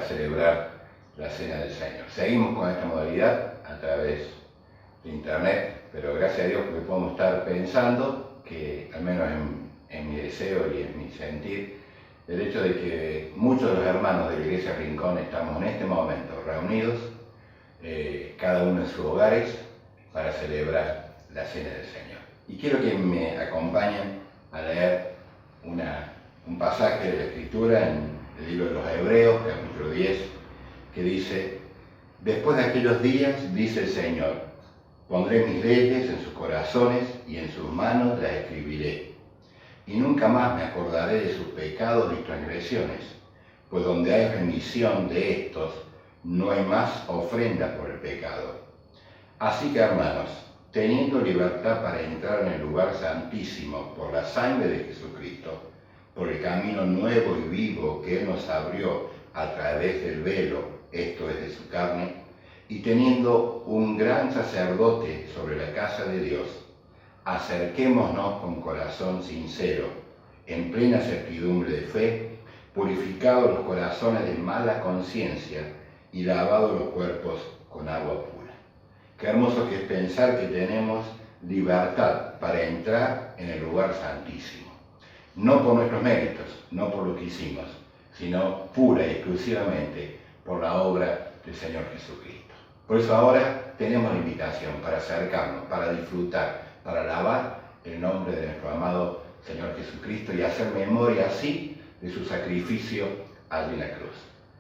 celebrar la Cena del Señor. Seguimos con esta modalidad a través de internet, pero gracias a Dios que podemos estar pensando que, al menos en mi deseo y en mi sentir, el hecho de que muchos de los hermanos de la Iglesia Rincón estamos en este momento reunidos, cada uno en sus hogares, para celebrar la Cena del Señor. Y quiero que me acompañen a leer un pasaje de la Escritura en el libro de los Hebreos, capítulo 10, que dice: después de aquellos días, dice el Señor, pondré mis leyes en sus corazones y en sus manos las escribiré. Y nunca más me acordaré de sus pecados y transgresiones, pues donde hay remisión de estos, no hay más ofrenda por el pecado. Así que, hermanos, teniendo libertad para entrar en el lugar santísimo por la sangre de Jesucristo, por el camino nuevo y vivo que Él nos abrió a través del velo, esto es de su carne, y teniendo un gran sacerdote sobre la casa de Dios, acerquémonos con corazón sincero, en plena certidumbre de fe, purificados los corazones de mala conciencia y lavados los cuerpos con agua pura. Qué hermoso que es pensar que tenemos libertad para entrar en el lugar santísimo. No por nuestros méritos, no por lo que hicimos, sino pura y exclusivamente por la obra del Señor Jesucristo. Por eso ahora tenemos la invitación para acercarnos, para disfrutar, para alabar el nombre de nuestro amado Señor Jesucristo y hacer memoria así de su sacrificio allí en la cruz.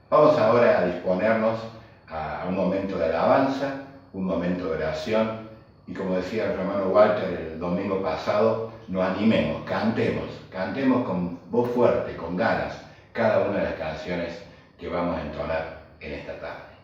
Vamos ahora a disponernos a un momento de alabanza, un momento de oración, y como decía el hermano Walter el domingo pasado, nos animemos, cantemos con voz fuerte, con ganas, cada una de las canciones que vamos a entonar en esta tarde.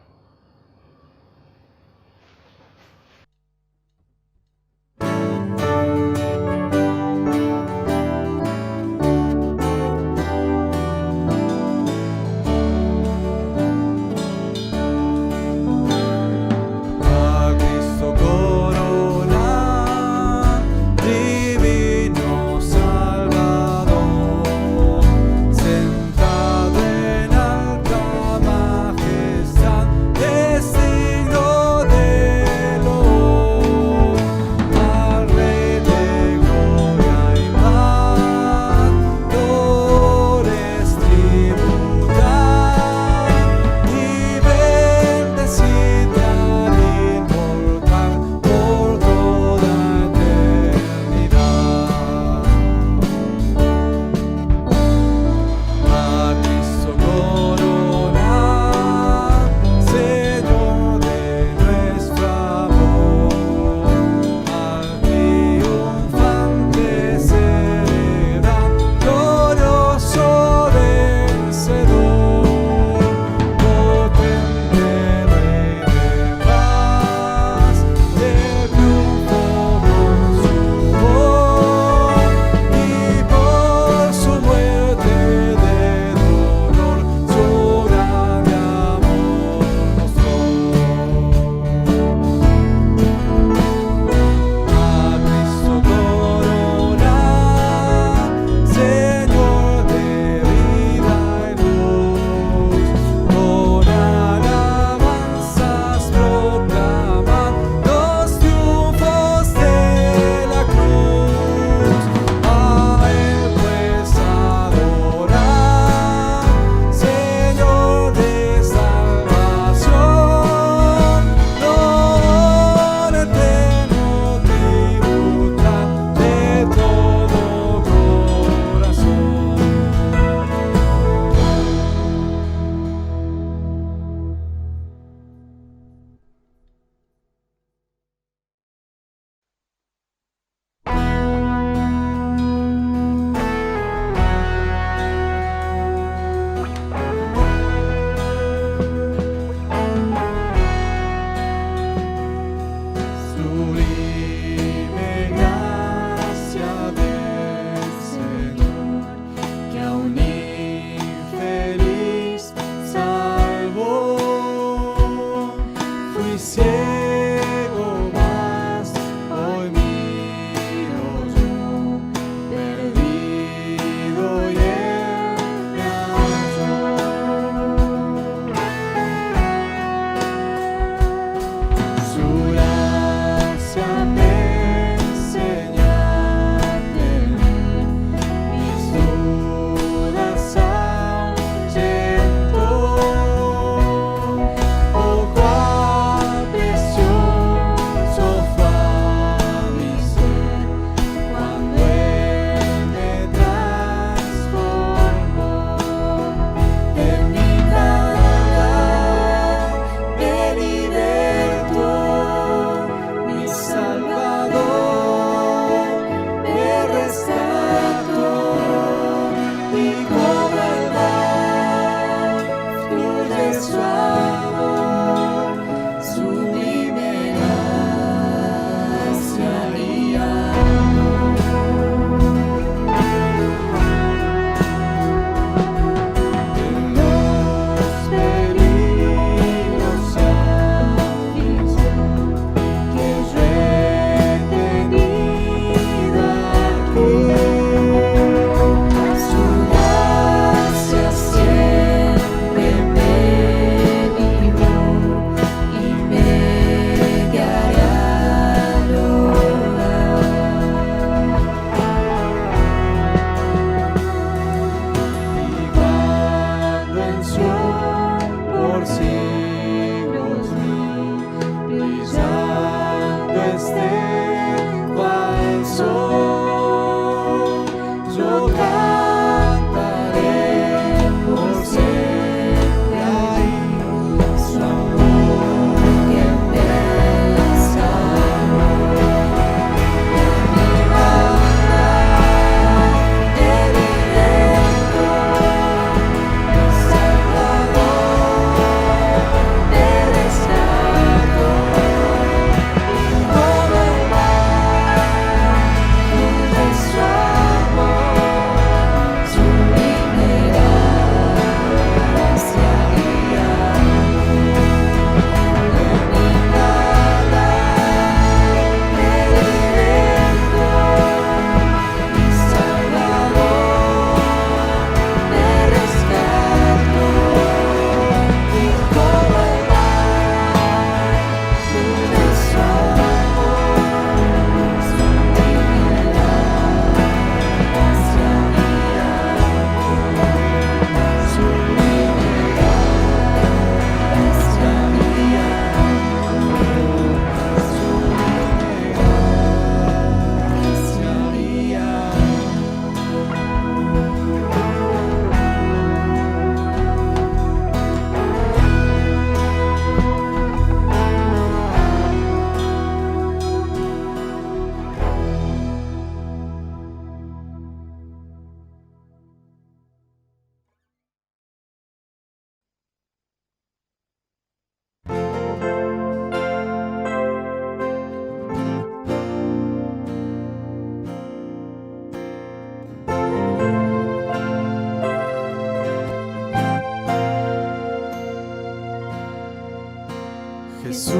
Jesús,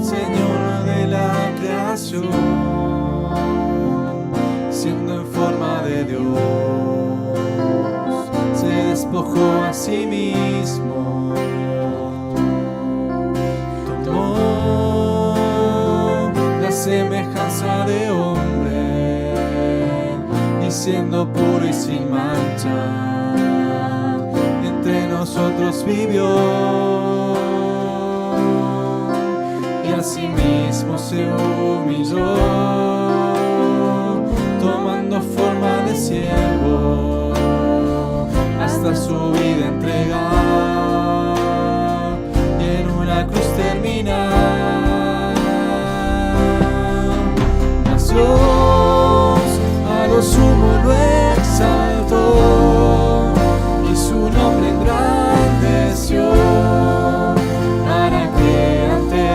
Señor de la creación, siendo en forma de Dios, se despojó a sí mismo, tomó la semejanza de hombre, y siendo puro y sin mancha, entre nosotros vivió. Asimismo se humilló, tomando forma de siervo, hasta su vida entregar y en una cruz terminar. Mas Dios a lo sumo lo exaltó y su nombre engrandeció, para que ante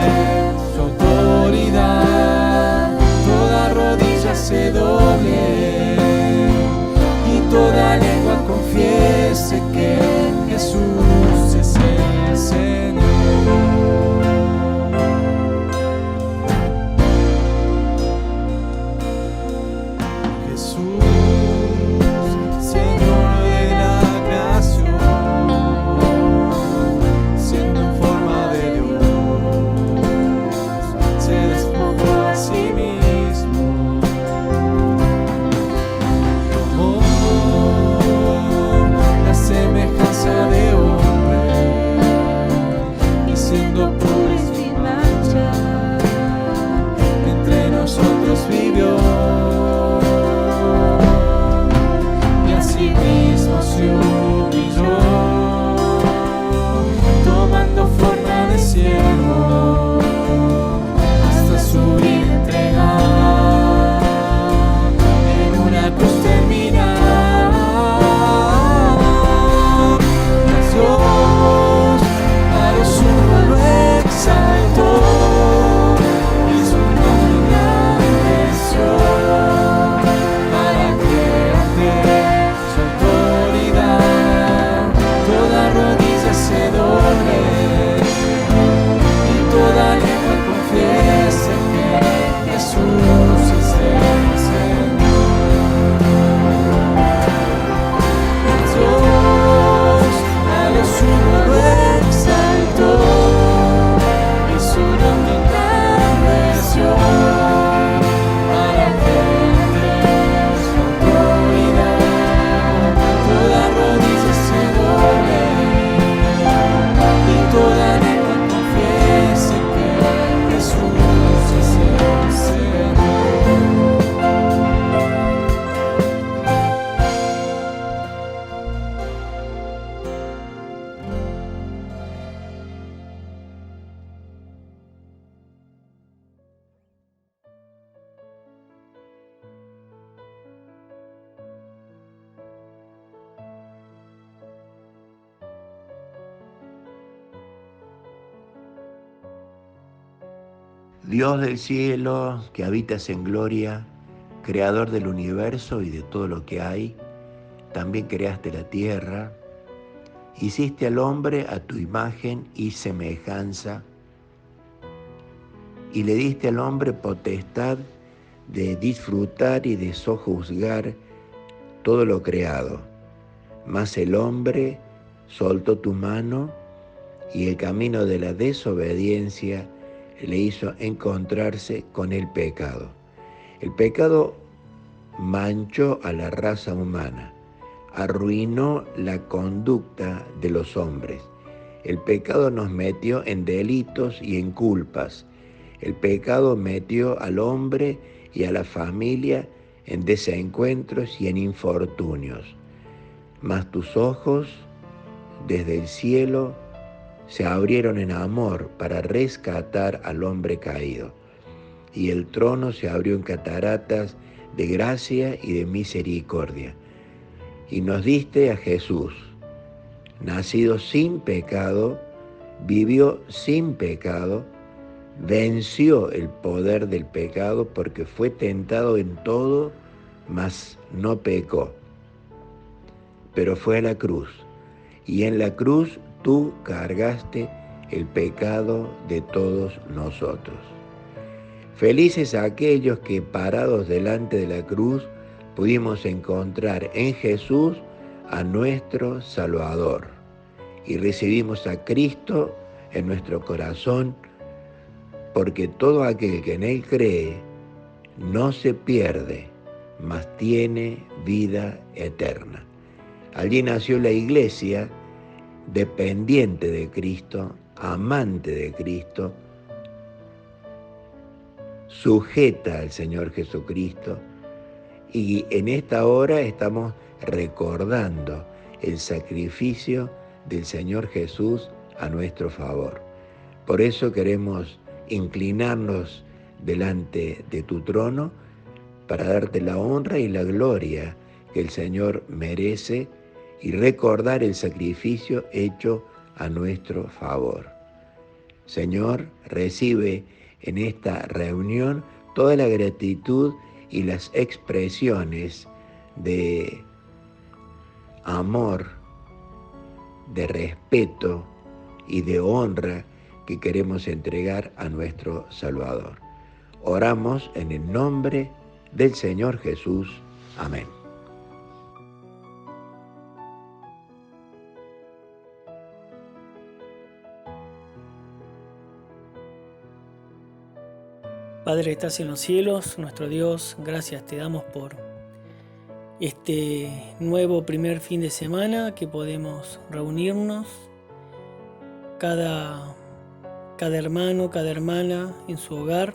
toda rodilla se doble y toda lengua confiese que Jesús es el Señor. Jesús, Señor de la creación, siendo en forma de Dios, se despojó a sí mismo, tomó la semejanza de hombre, y siendo puro y sin mancha, entre nosotros vivió, y asimismo se humilló, tomando forma de siervo, su vida entregar, en una cruz terminar. Dios a lo sumo lo exaltó y su nombre engrandeció, para que ante su autoridad toda rodilla se doble y toda lengua confiese que Jesús es el Señor. Dios a lo sumo lo exaltó y su nombre engrandeció, para que ante su autoridad toda rodilla se doble y toda lengua confiese que Jesús es el Señor. Dios del cielo, que habitas en gloria, creador del universo y de todo lo que hay, también creaste la tierra, hiciste al hombre a tu imagen y semejanza, y le diste al hombre potestad de disfrutar y de sojuzgar todo lo creado. Mas el hombre soltó tu mano y el camino de la desobediencia le hizo encontrarse con el pecado. El pecado manchó a la raza humana, arruinó la conducta de los hombres. El pecado nos metió en delitos y en culpas. El pecado metió al hombre y a la familia en desencuentros y en infortunios. Mas tus ojos, desde el cielo, se abrieron en amor para rescatar al hombre caído. Y el trono se abrió en cataratas de gracia y de misericordia. Y nos diste a Jesús, nacido sin pecado, vivió sin pecado, venció el poder del pecado porque fue tentado en todo, mas no pecó. Pero fue a la cruz, y en la cruz tú cargaste el pecado de todos nosotros. Felices aquellos que, parados delante de la cruz, pudimos encontrar en Jesús a nuestro Salvador y recibimos a Cristo en nuestro corazón, porque todo aquel que en Él cree no se pierde, mas tiene vida eterna. Allí nació la Iglesia, dependiente de Cristo, amante de Cristo, sujeta al Señor Jesucristo, y en esta hora estamos recordando el sacrificio del Señor Jesús a nuestro favor. Por eso queremos inclinarnos delante de tu trono para darte la honra y la gloria que el Señor merece y recordar el sacrificio hecho a nuestro favor. Señor, recibe en esta reunión toda la gratitud y las expresiones de amor, de respeto y de honra que queremos entregar a nuestro Salvador. Oramos en el nombre del Señor Jesús. Amén. Padre que estás en los cielos, nuestro Dios, gracias te damos por este nuevo primer fin de semana que podemos reunirnos, cada hermano, cada hermana en su hogar.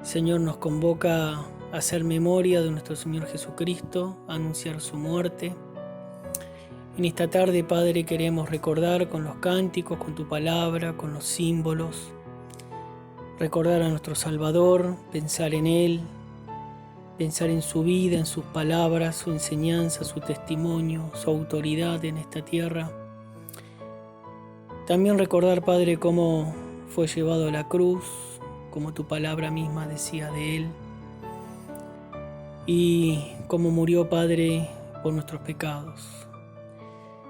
Señor, nos convoca a hacer memoria de nuestro Señor Jesucristo, a anunciar su muerte. En esta tarde, Padre, queremos recordar con los cánticos, con tu palabra, con los símbolos, recordar a nuestro Salvador, pensar en Él, pensar en su vida, en sus palabras, su enseñanza, su testimonio, su autoridad en esta tierra. También recordar, Padre, cómo fue llevado a la cruz, como tu palabra misma decía de Él, y cómo murió, Padre, por nuestros pecados.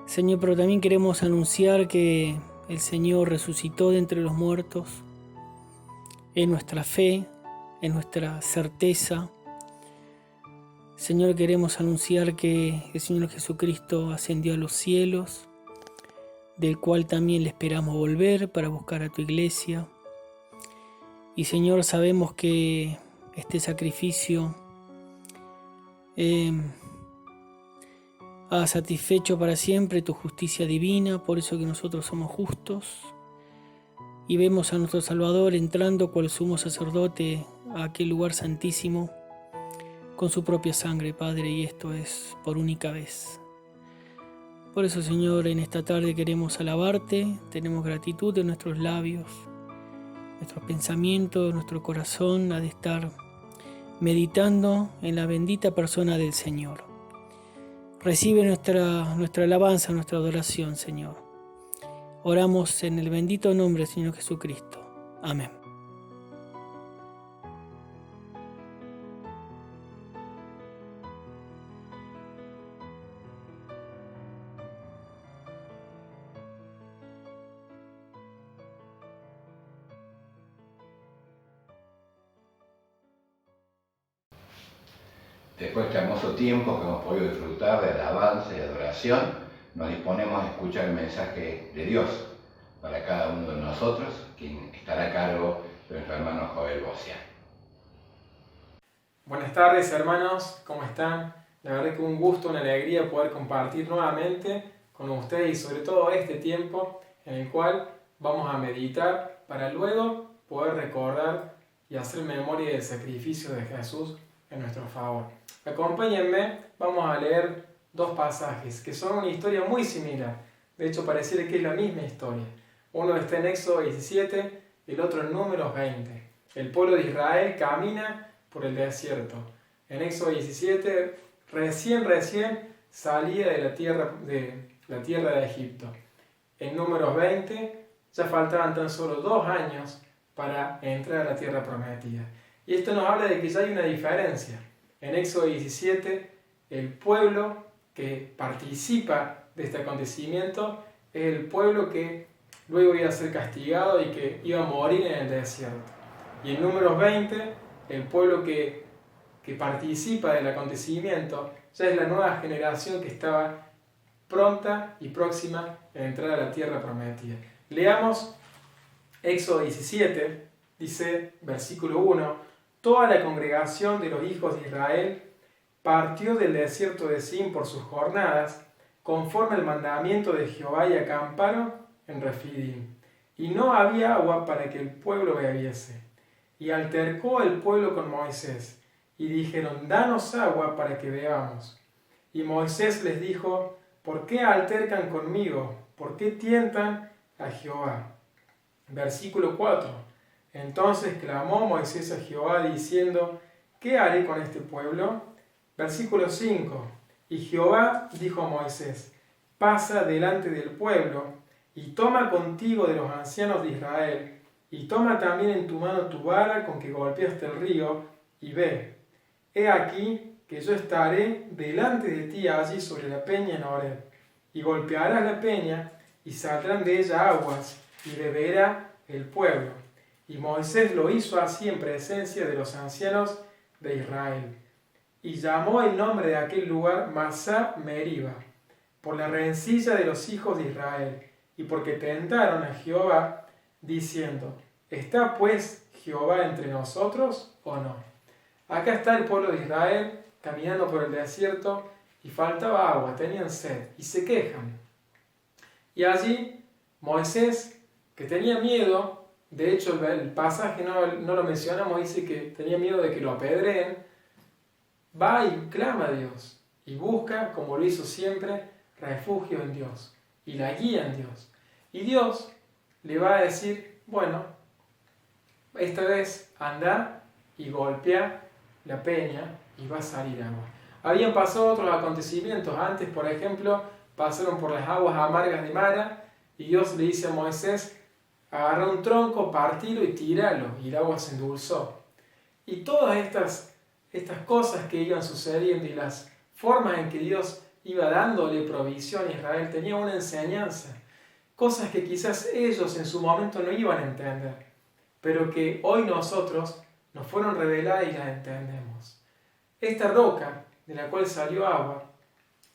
Señor, pero también queremos anunciar que el Señor resucitó de entre los muertos, en nuestra fe, en nuestra certeza. Señor, queremos anunciar que el Señor Jesucristo ascendió a los cielos, del cual también le esperamos volver para buscar a tu iglesia. Y Señor, sabemos que este sacrificio ha satisfecho para siempre tu justicia divina, por eso que nosotros somos justos. Y vemos a nuestro Salvador entrando cual sumo sacerdote a aquel lugar santísimo con su propia sangre, Padre, y esto es por única vez. Por eso, Señor, en esta tarde queremos alabarte, tenemos gratitud en nuestros labios, nuestros pensamientos, nuestro corazón ha de estar meditando en la bendita persona del Señor. Recibe nuestra alabanza, nuestra adoración, Señor. Oramos en el bendito nombre del Señor Jesucristo. Amén. Después de este hermoso tiempo que hemos podido disfrutar de alabanza y adoración, nos disponemos a escuchar el mensaje de Dios para cada uno de nosotros, quien estará a cargo de nuestro hermano Joel Bocian. Buenas tardes, hermanos, ¿cómo están? La verdad que un gusto, una alegría poder compartir nuevamente con ustedes y sobre todo este tiempo en el cual vamos a meditar para luego poder recordar y hacer memoria del sacrificio de Jesús en nuestro favor. Acompáñenme, vamos a leer dos pasajes que son una historia muy similar. De hecho, pareciera que es la misma historia. Uno está en Éxodo 17, el otro en Números 20. El pueblo de Israel camina por el desierto. En Éxodo 17, recién salía de la tierra de Egipto. En Números 20, ya faltaban tan solo 2 años para entrar a la tierra prometida. Y esto nos habla de que ya hay una diferencia. En Éxodo 17, el pueblo que participa de este acontecimiento es el pueblo que luego iba a ser castigado y que iba a morir en el desierto. Y en Números 20, el pueblo que participa del acontecimiento ya es la nueva generación que estaba pronta y próxima a entrar a la tierra prometida. Leamos Éxodo 17, dice, versículo 1, toda la congregación de los hijos de Israel partió del desierto de Sin por sus jornadas, conforme al mandamiento de Jehová, y acamparon en Refidim. Y no había agua para que el pueblo bebiese. Y altercó el pueblo con Moisés, y dijeron, danos agua para que bebamos. Y Moisés les dijo, ¿por qué altercan conmigo? ¿Por qué tientan a Jehová? Versículo 4. Entonces clamó Moisés a Jehová diciendo, ¿qué haré con este pueblo? Versículo 5. Y Jehová dijo a Moisés, pasa delante del pueblo, y toma contigo de los ancianos de Israel, y toma también en tu mano tu vara con que golpeaste el río, y ve. He aquí que yo estaré delante de ti allí sobre la peña en Horeb, y golpearás la peña, y saldrán de ella aguas, y beberá el pueblo. Y Moisés lo hizo así en presencia de los ancianos de Israel. Y llamó el nombre de aquel lugar Masá Meriba, por la rencilla de los hijos de Israel, y porque tentaron a Jehová, diciendo, ¿está pues Jehová entre nosotros o no? Acá está el pueblo de Israel caminando por el desierto y faltaba agua, tenían sed y se quejan. Y allí Moisés, que tenía miedo, de hecho el pasaje no lo mencionamos, dice que tenía miedo de que lo apedreen, va y clama a Dios y busca, como lo hizo siempre, refugio en Dios y la guía en Dios. Y Dios le va a decir, bueno, esta vez anda y golpea la peña y va a salir agua. Habían pasado otros acontecimientos antes, por ejemplo, pasaron por las aguas amargas de Mara y Dios le dice a Moisés, agarra un tronco, partilo y tíralo, y el agua se endulzó. Y todas estas cosas que iban sucediendo y las formas en que Dios iba dándole provisión a Israel tenían una enseñanza, cosas que quizás ellos en su momento no iban a entender, pero que hoy nosotros nos fueron reveladas y las entendemos. Esta roca de la cual salió agua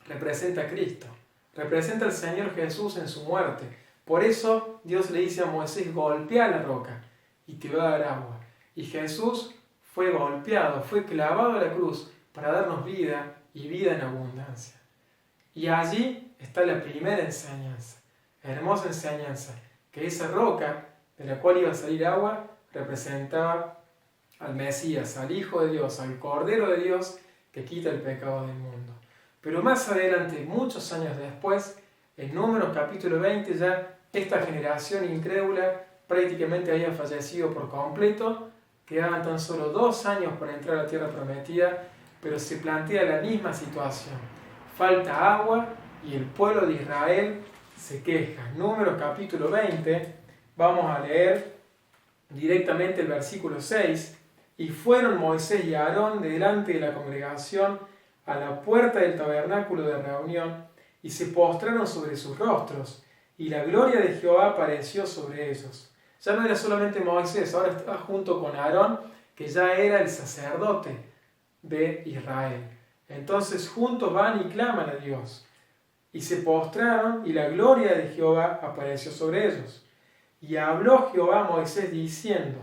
representa a Cristo, representa al Señor Jesús en su muerte. Por eso Dios le dice a Moisés, golpea la roca y te va a dar agua. Y Jesús fue golpeado, fue clavado a la cruz para darnos vida y vida en abundancia. Y allí está la primera enseñanza, hermosa enseñanza, que esa roca de la cual iba a salir agua representaba al Mesías, al Hijo de Dios, al Cordero de Dios que quita el pecado del mundo. Pero más adelante, muchos años después, en Números capítulo 20, ya esta generación incrédula prácticamente había fallecido por completo, quedaban tan solo 2 años para entrar a la tierra prometida, pero se plantea la misma situación. Falta agua y el pueblo de Israel se queja. Números capítulo 20, vamos a leer directamente el versículo 6. Y fueron Moisés y Aarón delante de la congregación a la puerta del tabernáculo de reunión, y se postraron sobre sus rostros, y la gloria de Jehová apareció sobre ellos. Ya no era solamente Moisés, ahora estaba junto con Aarón, que ya era el sacerdote de Israel. Entonces juntos van y claman a Dios. Y se postraron, y la gloria de Jehová apareció sobre ellos. Y habló Jehová a Moisés diciendo,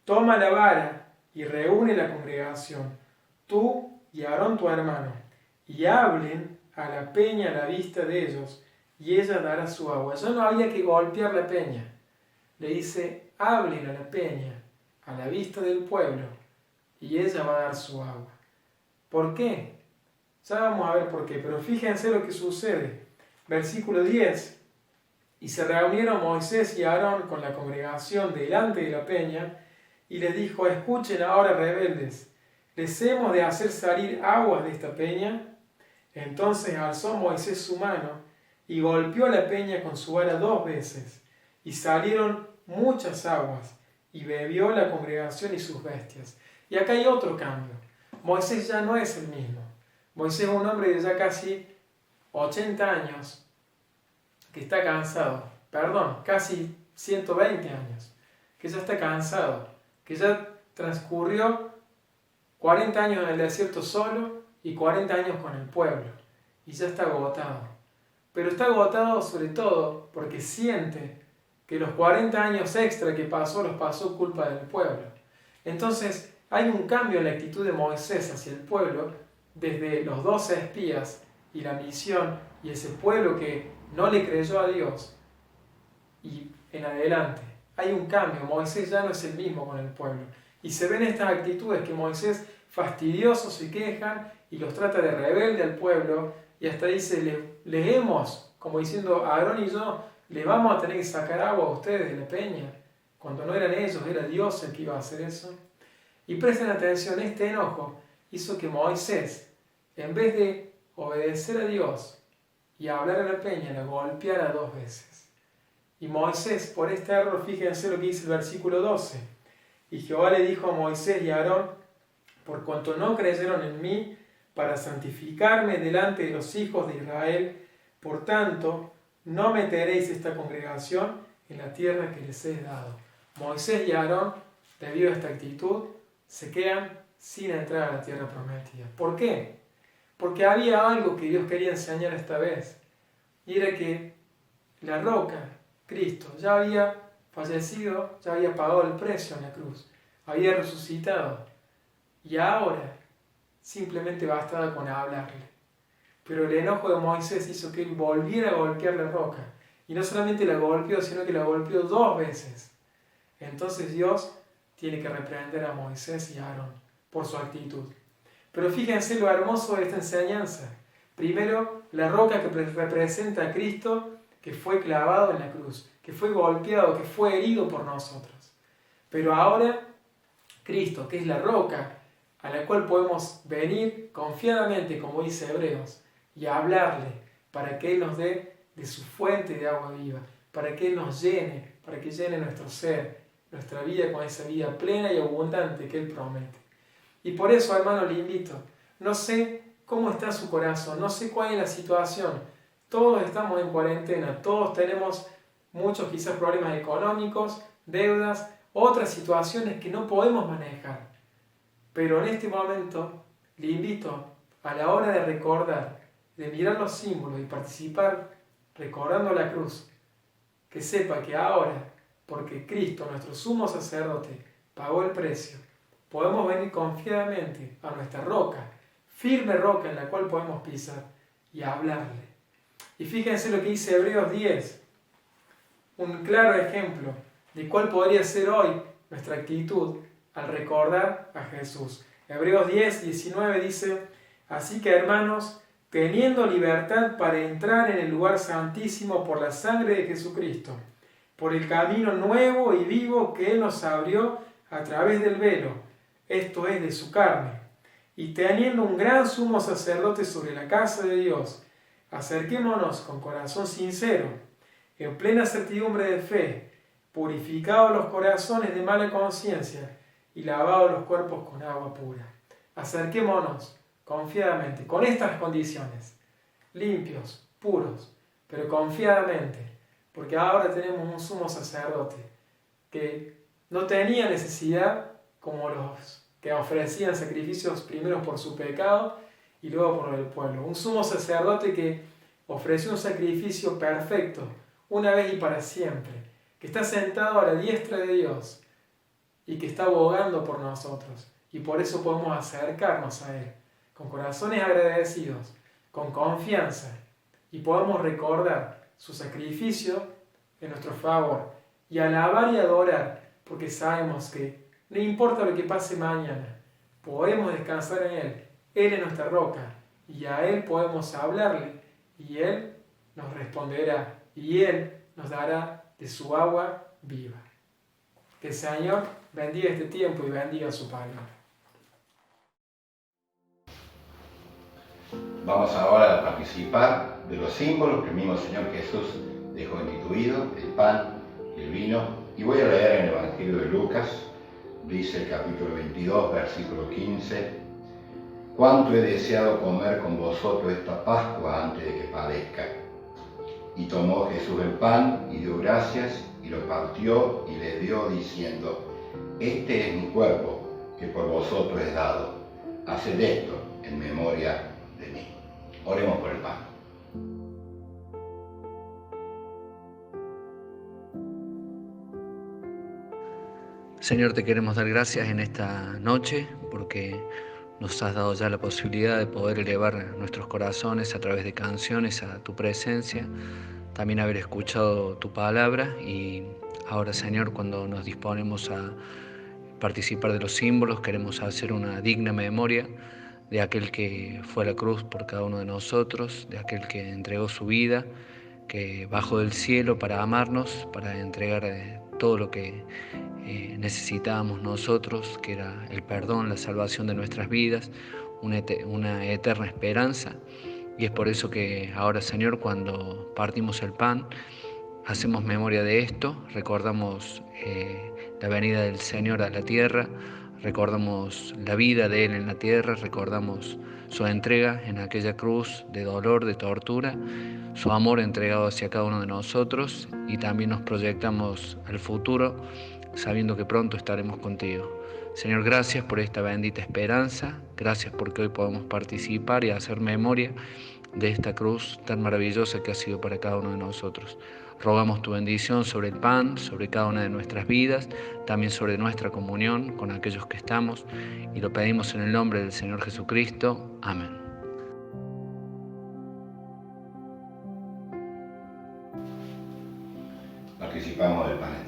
toma la vara y reúne la congregación, tú y Aarón tu hermano, y hablen a la peña a la vista de ellos, y ella dará su agua. Ya no había que golpear la peña. Le dice, hablen a la peña, a la vista del pueblo, y ella va a dar su agua. ¿Por qué? Ya vamos a ver por qué, pero fíjense lo que sucede. Versículo 10. Y se reunieron Moisés y Aarón con la congregación delante de la peña, y les dijo, escuchen ahora, rebeldes, ¿les hemos de hacer salir aguas de esta peña? Entonces alzó Moisés su mano y golpeó la peña con su vara 2 veces, y salieron muchas aguas, y bebió la congregación y sus bestias. Y acá hay otro cambio. Moisés ya no es el mismo. Moisés es un hombre de ya casi 80 años, que está cansado, casi 120 años, que ya está cansado, que ya transcurrió 40 años en el desierto solo y 40 años con el pueblo, y ya está agotado. Pero está agotado sobre todo porque siente que los 40 años extra que pasó los pasó culpa del pueblo. Entonces hay un cambio en la actitud de Moisés hacia el pueblo, desde los 12 espías y la misión y ese pueblo que no le creyó a Dios, y en adelante hay un cambio. Moisés ya no es el mismo con el pueblo, y se ven estas actitudes que Moisés fastidiosos se quejan y los trata de rebelde al pueblo, y hasta dice, leemos como diciendo, Aarón y yo le vamos a tener que sacar agua a ustedes de la peña, cuando no eran ellos, era Dios el que iba a hacer eso. Y presten atención, este enojo hizo que Moisés, en vez de obedecer a Dios y hablar a la peña, la golpeara 2 veces. Y Moisés, por este error, fíjense lo que dice el versículo 12. Y Jehová le dijo a Moisés y a Aarón, por cuanto no creyeron en mí para santificarme delante de los hijos de Israel, por tanto, no meteréis esta congregación en la tierra que les he dado. Moisés y Aarón, debido a esta actitud, se quedan sin entrar a la tierra prometida. ¿Por qué? Porque había algo que Dios quería enseñar esta vez, y era que la roca, Cristo, ya había fallecido, ya había pagado el precio en la cruz, había resucitado, y ahora simplemente bastaba con hablarle. Pero el enojo de Moisés hizo que él volviera a golpear la roca, y no solamente la golpeó, sino que la golpeó 2 veces. Entonces Dios tiene que reprender a Moisés y a Aarón por su actitud. Pero fíjense lo hermoso de esta enseñanza. Primero, la roca que representa a Cristo, que fue clavado en la cruz, que fue golpeado, que fue herido por nosotros. Pero ahora, Cristo, que es la roca a la cual podemos venir confiadamente, como dice Hebreos, y hablarle para que Él nos dé de su fuente de agua viva, para que Él nos llene, para que llene nuestro ser, nuestra vida con esa vida plena y abundante que Él promete. Y por eso, hermano, le invito, no sé cómo está su corazón, no sé cuál es la situación, todos estamos en cuarentena, todos tenemos muchos quizás problemas económicos, deudas, otras situaciones que no podemos manejar. Pero en este momento le invito a la hora de recordar, de mirar los símbolos y participar recordando la cruz, que sepa que ahora, porque Cristo, nuestro sumo sacerdote, pagó el precio, podemos venir confiadamente a nuestra roca, firme roca en la cual podemos pisar y hablarle. Y fíjense lo que dice Hebreos 10, un claro ejemplo de cuál podría ser hoy nuestra actitud al recordar a Jesús. Hebreos 10, 19 dice, así que hermanos, teniendo libertad para entrar en el lugar santísimo por la sangre de Jesucristo, por el camino nuevo y vivo que Él nos abrió a través del velo, esto es, de su carne, y teniendo un gran sumo sacerdote sobre la casa de Dios, acerquémonos con corazón sincero, en plena certidumbre de fe, purificados los corazones de mala conciencia y lavados los cuerpos con agua pura. Acerquémonos confiadamente, con estas condiciones, limpios, puros, pero confiadamente, porque ahora tenemos un sumo sacerdote que no tenía necesidad como los que ofrecían sacrificios primero por su pecado y luego por el pueblo. Un sumo sacerdote que ofreció un sacrificio perfecto, una vez y para siempre, que está sentado a la diestra de Dios y que está abogando por nosotros. Y por eso podemos acercarnos a Él, con corazones agradecidos, con confianza, y podemos recordar su sacrificio en nuestro favor, y alabar y adorar, porque sabemos que no importa lo que pase mañana, podemos descansar en Él. Él es nuestra roca, y a Él podemos hablarle, y Él nos responderá, y Él nos dará de su agua viva. Que el Señor bendiga este tiempo y bendiga su palabra. Vamos ahora a participar de los símbolos que el mismo Señor Jesús dejó instituido, el pan y el vino. Y voy a leer en el Evangelio de Lucas, dice el capítulo 22, versículo 15, «Cuánto he deseado comer con vosotros esta Pascua antes de que padezca». Y tomó Jesús el pan y dio gracias y lo partió y le dio diciendo: este es mi cuerpo que por vosotros es dado. Haced esto en memoria de mí. Oremos por el pan. Señor, te queremos dar gracias en esta noche porque nos has dado ya la posibilidad de poder elevar nuestros corazones a través de canciones a tu presencia, también haber escuchado tu palabra y ahora, Señor, cuando nos disponemos a participar de los símbolos, queremos hacer una digna memoria de aquel que fue a la cruz por cada uno de nosotros, de aquel que entregó su vida, que bajó del cielo para amarnos, para entregar todo lo que necesitábamos nosotros, que era el perdón, la salvación de nuestras vidas, una eterna esperanza. Y es por eso que ahora, Señor, cuando partimos el pan, hacemos memoria de esto, recordamos la venida del Señor a la tierra, recordamos la vida de Él en la tierra, recordamos su entrega en aquella cruz de dolor, de tortura, su amor entregado hacia cada uno de nosotros, y también nos proyectamos al futuro sabiendo que pronto estaremos contigo. Señor, gracias por esta bendita esperanza, gracias porque hoy podemos participar y hacer memoria de esta cruz tan maravillosa que ha sido para cada uno de nosotros. Rogamos tu bendición sobre el pan, sobre cada una de nuestras vidas, también sobre nuestra comunión con aquellos que estamos, y lo pedimos en el nombre del Señor Jesucristo. Amén. Participamos del pan entonces.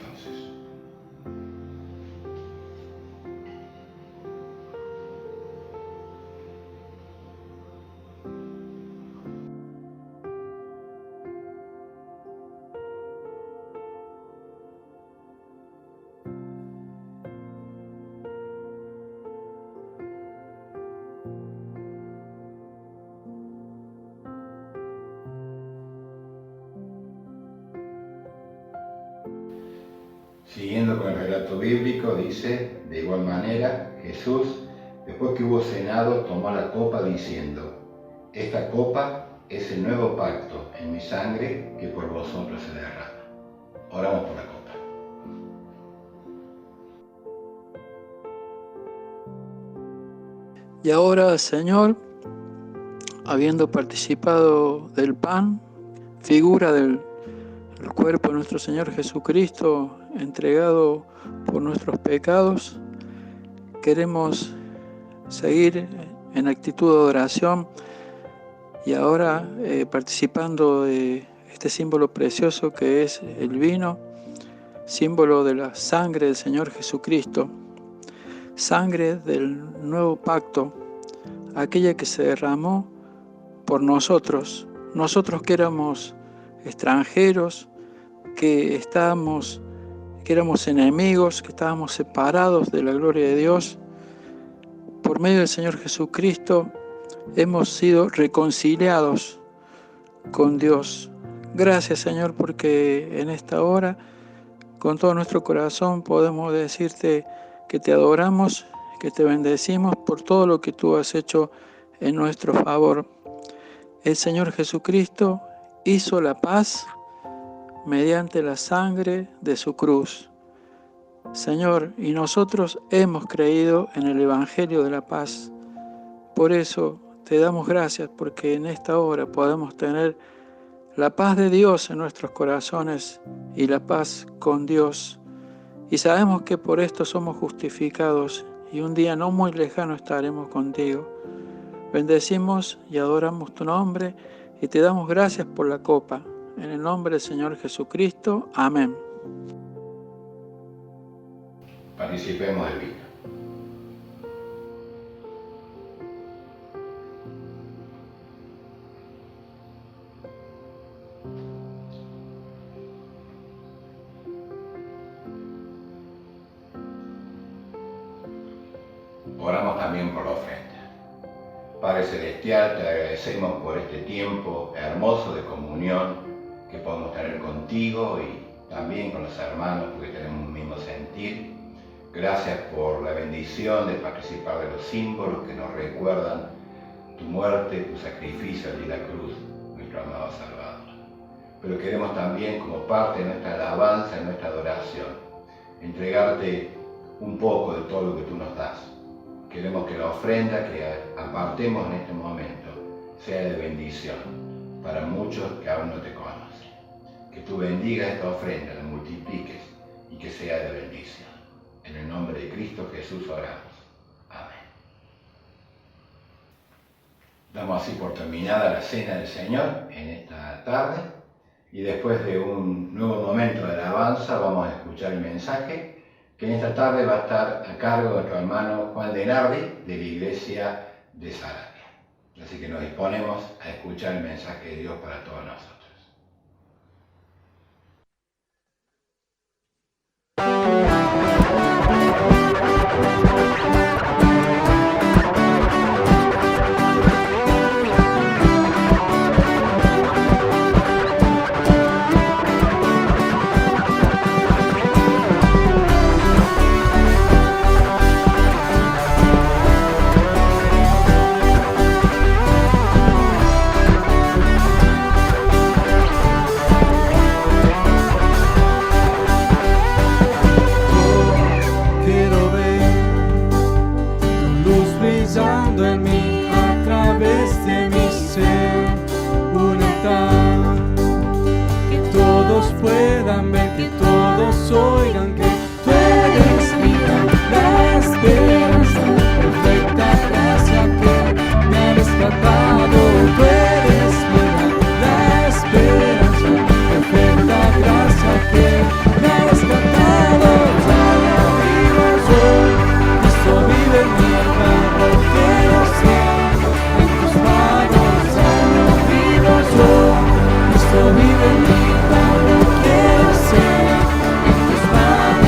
Siguiendo con el relato bíblico, dice: de igual manera, Jesús, después que hubo cenado, tomó la copa diciendo: esta copa es el nuevo pacto en mi sangre que por vosotros se derrama. Oramos por la copa. Y ahora, Señor, habiendo participado del pan, figura del cuerpo de nuestro Señor Jesucristo entregado por nuestros pecados, queremos seguir en actitud de adoración y ahora participando de este símbolo precioso que es el vino, símbolo de la sangre del Señor Jesucristo, sangre del nuevo pacto, aquella que se derramó por nosotros que éramos extranjeros, que éramos enemigos, que estábamos separados de la gloria de Dios. Por medio del Señor Jesucristo hemos sido reconciliados con Dios. Gracias, Señor, porque en esta hora, con todo nuestro corazón, podemos decirte que te adoramos, que te bendecimos por todo lo que tú has hecho en nuestro favor. El Señor Jesucristo hizo la paz mediante la sangre de su cruz. Señor, y nosotros hemos creído en el Evangelio de la paz. Por eso te damos gracias, porque en esta hora podemos tener la paz de Dios en nuestros corazones y la paz con Dios. Y sabemos que por esto somos justificados y un día no muy lejano estaremos contigo. Bendecimos y adoramos tu nombre y te damos gracias por la copa. En el nombre del Señor Jesucristo. Amén. Participemos del vino. Oramos también por la ofrenda. Padre Celestial, te agradecemos por este tiempo hermoso de comunión que podemos tener contigo y también con los hermanos, porque tenemos un mismo sentir. Gracias por la bendición de participar de los símbolos que nos recuerdan tu muerte, tu sacrificio allí en la cruz, nuestro amado Salvador. pero queremos también, como parte de nuestra alabanza, de nuestra adoración, entregarte un poco de todo lo que tú nos das. Queremos que la ofrenda que apartemos en este momento sea de bendición para muchos que aún no te conocen. Que tú bendigas esta ofrenda, la multipliques y que sea de bendición. En el nombre de Cristo Jesús oramos. Amén. Damos así por terminada la cena del Señor en esta tarde y después de un nuevo momento de alabanza vamos a escuchar el mensaje que en esta tarde va a estar a cargo de nuestro hermano Juan de Nardi de la iglesia de Sarabia. Así que nos disponemos a escuchar el mensaje de Dios para todos nosotros. Vive mi Pablo, quiero ser en tus manos.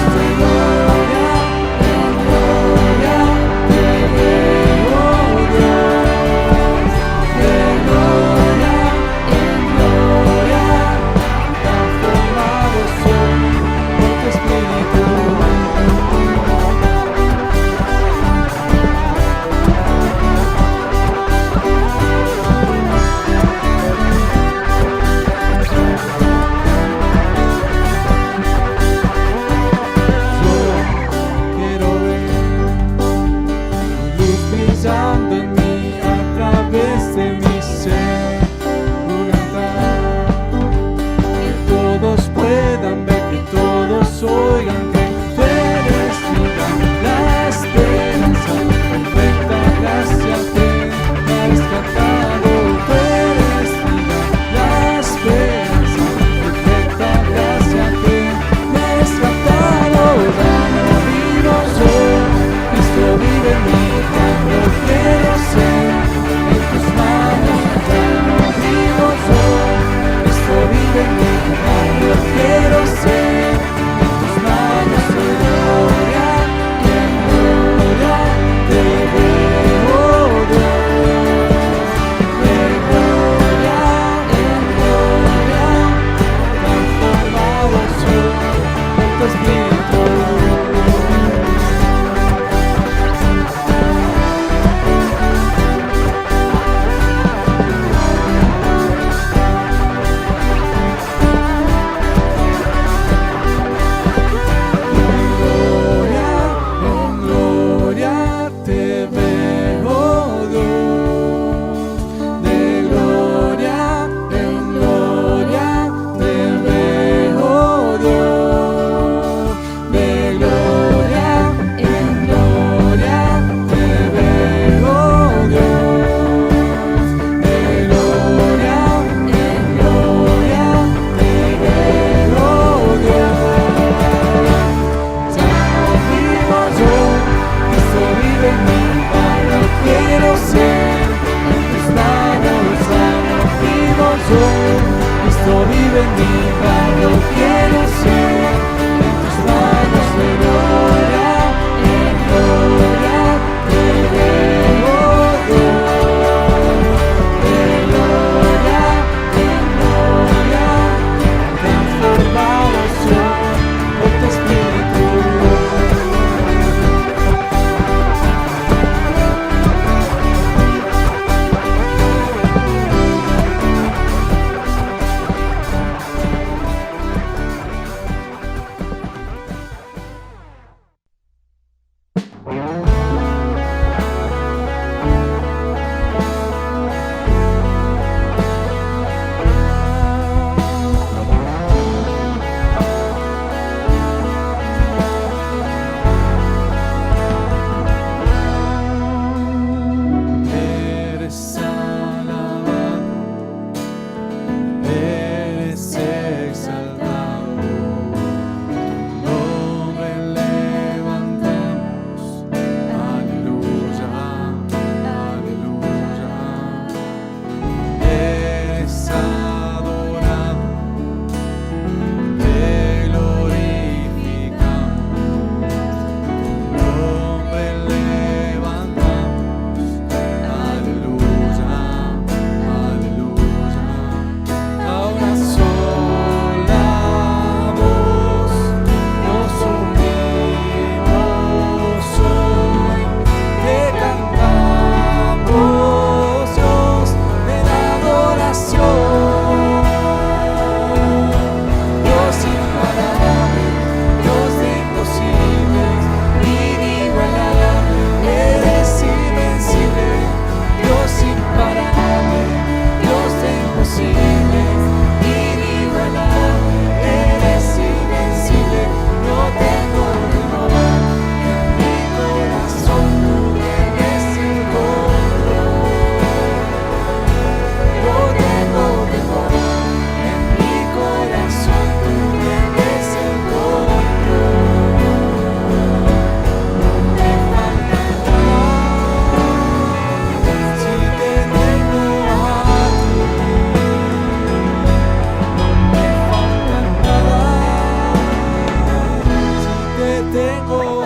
tengo a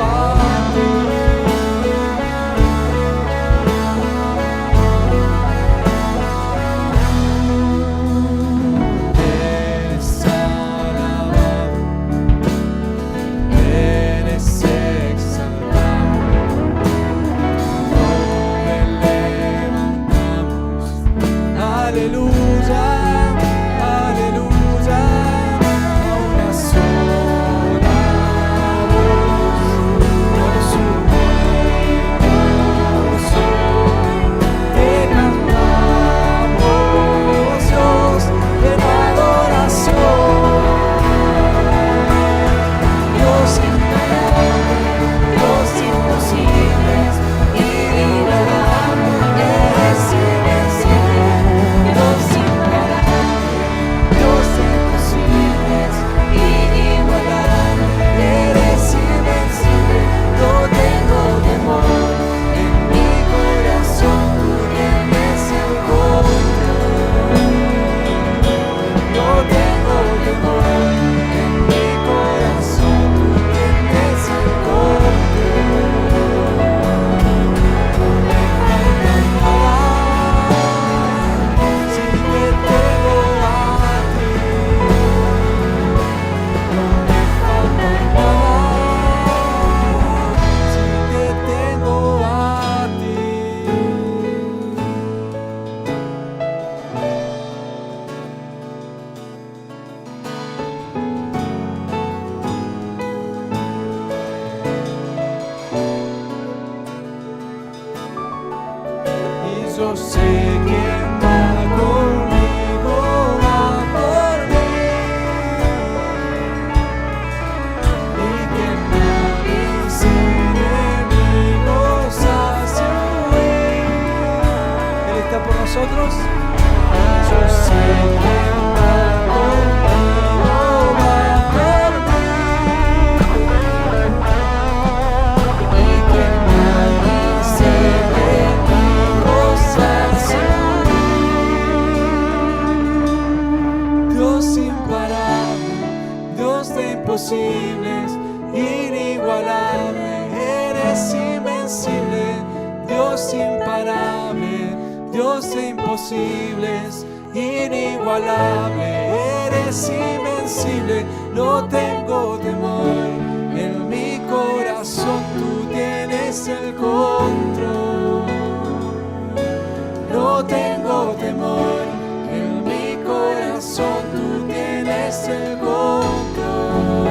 ti. Eres alabado, eres exaltado, lo levantamos. Aleluya, aleluya, a una sola voz, por su gozo, te cantamos, Dios, en adoración. Dios imparable, Dios imposible, inigualable, eres invencible. Dios imparable, Dios imposible, inigualable, eres invencible. No tengo temor, en mi corazón tú tienes el control. No tengo temor, en mi corazón tú tienes el control. Si te tengo a ti, no me falta nada. Si te tengo a ti. Y yo sé que va conmigo, va por mí, y que mis enemigos hace huir. Él está por nosotros. Y yo sé que va conmigo, va por mí, y que mis enemigos hace huir. Dios imparable, Dios de imposibles, inigualable, eres invencible. Dios imparable, Dios de imposibles, inigualable, eres invencible. No tengo temor, en mi corazón tú tienes el control. No tengo temor, en mi corazón tú tienes el control.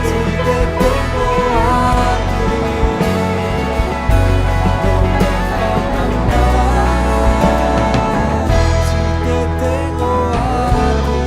Si te tengo a ti, no me falta nada. Si te tengo a ti.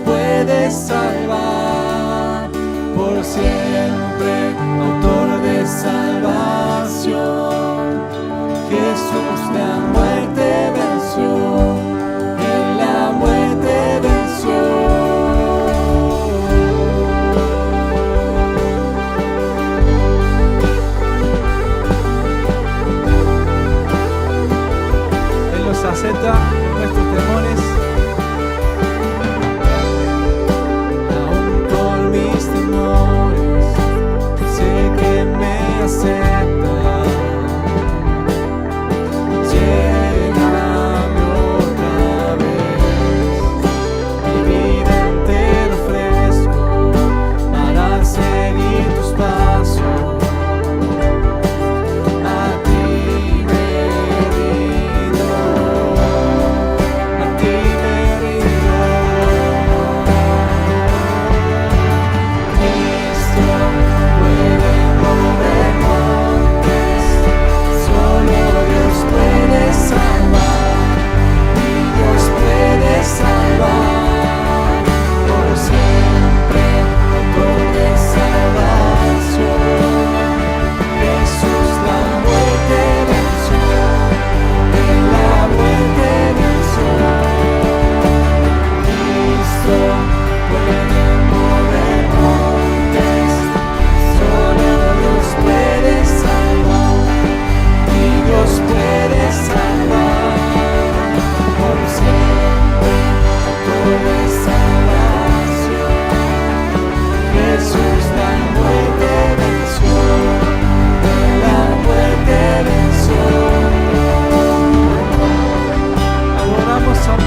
puede salvar, por siempre autor de salvación. Jesús la muerte venció,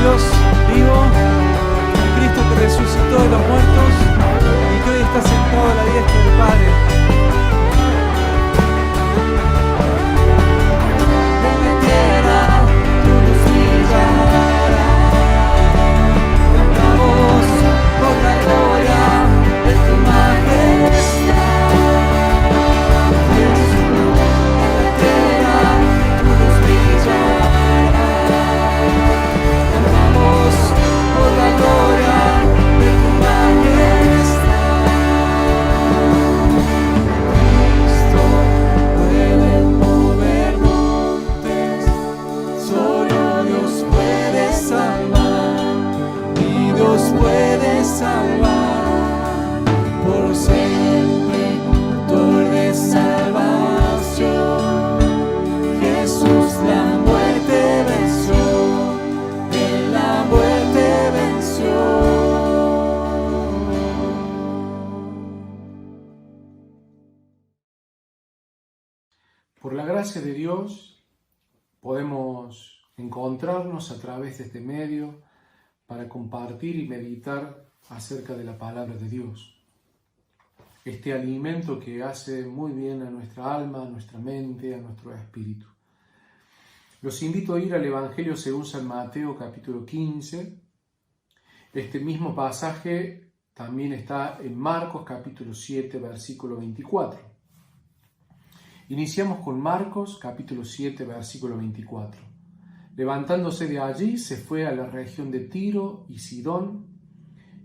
Dios vivo, un Cristo que resucitó de los muertos y que hoy está sentado a la diestra del Padre. En la tierra tu luz brillará, cantamos por la gloria de tu majestad. Jesús, en la tierra tu luz brillará, cantamos por la gloria de tu majestad. Cristo puede mover montes, solo Dios puede salvar, y Dios puede salvar por siempre, autor de salvación. Jesús la muerte venció, Él la muerte venció. Por la gracia de Dios podemos encontrarnos a través de este medio para compartir y meditar acerca de la palabra de Dios. Este alimento que hace muy bien a nuestra alma, a nuestra mente, a nuestro espíritu. Los invito a ir al Evangelio según San Mateo capítulo 15. Este mismo pasaje también está en Marcos capítulo 7 versículo 24. Iniciamos con Marcos capítulo 7 versículo 24. Levantándose de allí se fue a la región de Tiro y Sidón,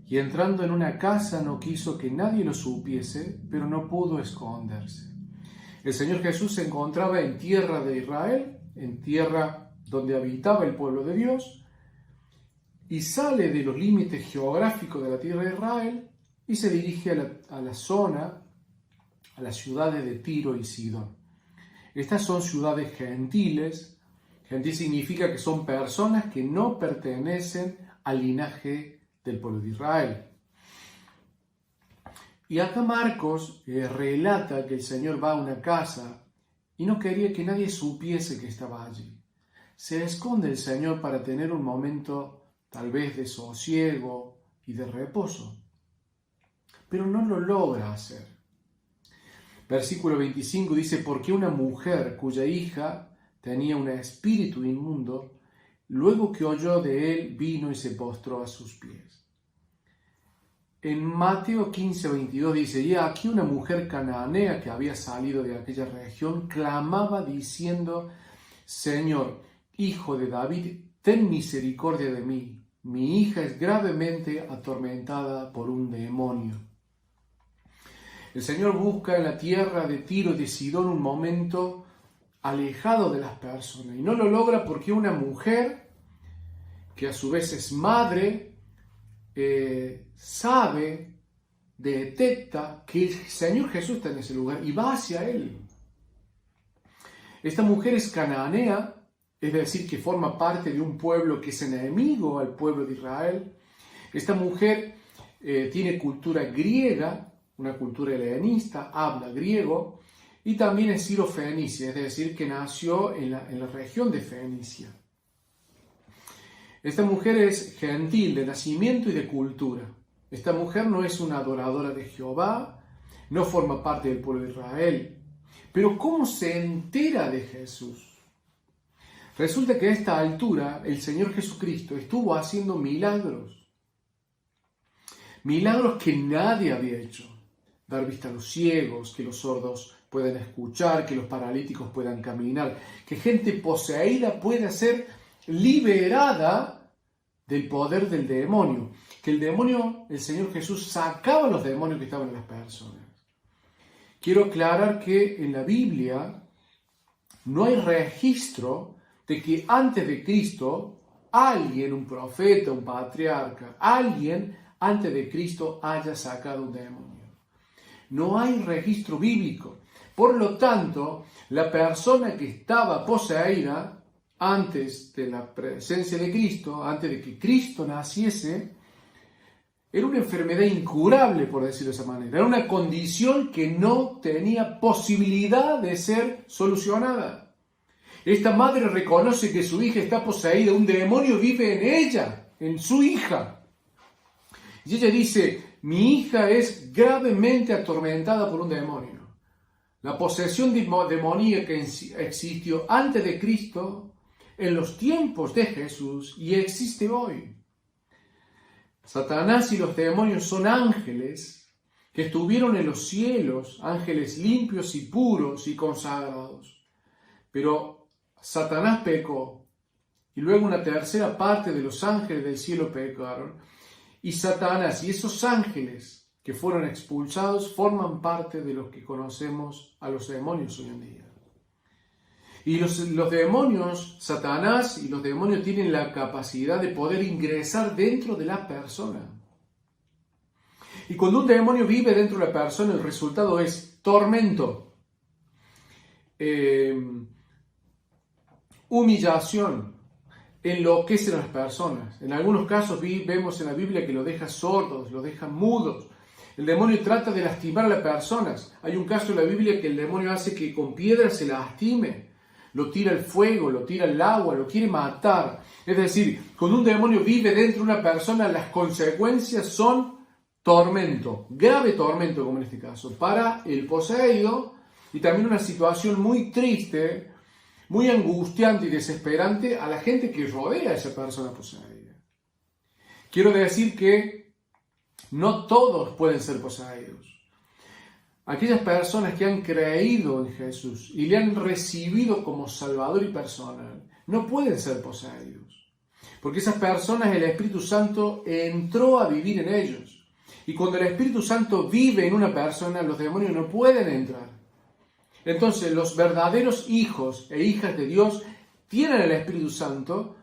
y entrando en una casa no quiso que nadie lo supiese, pero no pudo esconderse. El Señor Jesús se encontraba en tierra de Israel, en tierra donde habitaba el pueblo de Dios, y sale de los límites geográficos de la tierra de Israel y se dirige a la zona, a las ciudades de Tiro y Sidón. Estas son ciudades gentiles. Gentil significa que son personas que no pertenecen al linaje del pueblo de Israel. Y acá Marcos relata que el Señor va a una casa y no quería que nadie supiese que estaba allí. Se esconde el Señor para tener un momento tal vez de sosiego y de reposo, pero no lo logra hacer. Versículo 25 dice: porque una mujer cuya hija tenía un espíritu inmundo, luego que oyó de él, vino y se postró a sus pies. En Mateo 15:22 dice: y aquí una mujer cananea que había salido de aquella región clamaba diciendo: Señor, Hijo de David, ten misericordia de mí. Mi hija es gravemente atormentada por un demonio. El Señor busca en la tierra de Tiro y de Sidón un momento alejado de las personas, y no lo logra porque una mujer, que a su vez es madre, sabe, detecta que el Señor Jesús está en ese lugar y va hacia él. Esta mujer es cananea, es decir, que forma parte de un pueblo que es enemigo al pueblo de Israel. Esta mujer tiene cultura griega, una cultura helenista, habla griego, y también es siro-fenicia, es decir, que nació en la región de Fenicia. Esta mujer es gentil de nacimiento y de cultura. Esta mujer no es una adoradora de Jehová, no forma parte del pueblo de Israel. Pero ¿cómo se entera de Jesús? Resulta que a esta altura el Señor Jesucristo estuvo haciendo milagros. Milagros que nadie había hecho. Dar vista a los ciegos, que los sordos puedan escuchar, que los paralíticos puedan caminar, que gente poseída pueda ser liberada del poder del demonio. Que el demonio, el Señor Jesús sacaba los demonios que estaban en las personas. Quiero aclarar que en la Biblia no hay registro de que antes de Cristo alguien, un profeta, un patriarca, alguien antes de Cristo haya sacado un demonio. No hay registro bíblico. Por lo tanto, la persona que estaba poseída antes de la presencia de Cristo, antes de que Cristo naciese, era una enfermedad incurable, por decirlo de esa manera. Era una condición que no tenía posibilidad de ser solucionada. Esta madre reconoce que su hija está poseída, un demonio vive en ella, en su hija. Y ella dice, mi hija es gravemente atormentada por un demonio. La posesión demoníaca existió antes de Cristo, en los tiempos de Jesús, y existe hoy. Satanás y los demonios son ángeles que estuvieron en los cielos, ángeles limpios y puros y consagrados. Pero Satanás pecó, y luego una tercera parte de los ángeles del cielo pecaron, y Satanás y esos ángeles que fueron expulsados forman parte de los que conocemos a los demonios hoy en día. Y los demonios, Satanás y los demonios tienen la capacidad de poder ingresar dentro de la persona. Y cuando un demonio vive dentro de la persona, el resultado es tormento, humillación, enloquece a las personas. En algunos casos vemos en la Biblia que lo deja sordos, lo deja mudos. El demonio trata de lastimar a las personas. Hay un caso en la Biblia que el demonio hace que con piedras se lastime. Lo tira al fuego, lo tira al agua, lo quiere matar. Es decir, cuando un demonio vive dentro de una persona, las consecuencias son tormento, grave tormento como en este caso, para el poseído, y también una situación muy triste, muy angustiante y desesperante a la gente que rodea a esa persona poseída. Quiero decir que no todos pueden ser poseídos. Aquellas personas que han creído en Jesús y le han recibido como Salvador y personal, no pueden ser poseídos. Porque esas personas, el Espíritu Santo entró a vivir en ellos. Y cuando el Espíritu Santo vive en una persona, los demonios no pueden entrar. Entonces, los verdaderos hijos e hijas de Dios tienen el Espíritu Santo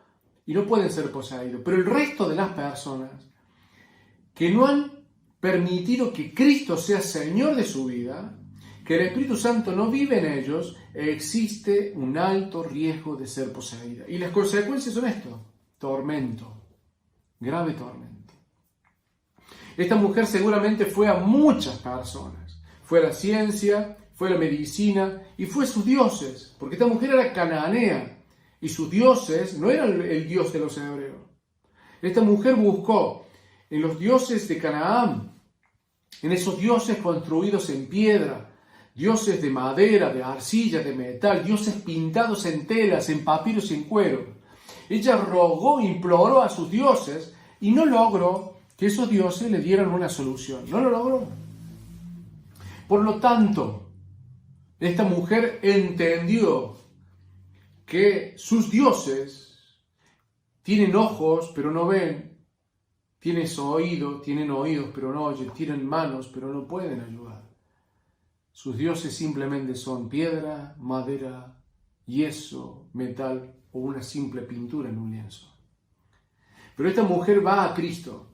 y no pueden ser poseídos. Pero el resto de las personas que no han permitido que Cristo sea Señor de su vida, que el Espíritu Santo no vive en ellos, existe un alto riesgo de ser poseída. Y las consecuencias son esto: tormento, grave tormento. Esta mujer seguramente fue a muchas personas. Fue a la ciencia, fue a la medicina y fue a sus dioses, porque esta mujer era cananea y sus dioses no eran el Dios de los hebreos. Esta mujer buscó en los dioses de Canaán, en esos dioses construidos en piedra, dioses de madera, de arcilla, de metal, dioses pintados en telas, en papiros y en cuero. Ella rogó, imploró a sus dioses y no logró que esos dioses le dieran una solución. No lo logró. Por lo tanto, esta mujer entendió que sus dioses tienen ojos pero no ven, tienen oídos pero no oyen, tienen manos pero no pueden ayudar. Sus dioses simplemente son piedra, madera, yeso, metal o una simple pintura en un lienzo. Pero esta mujer va a Cristo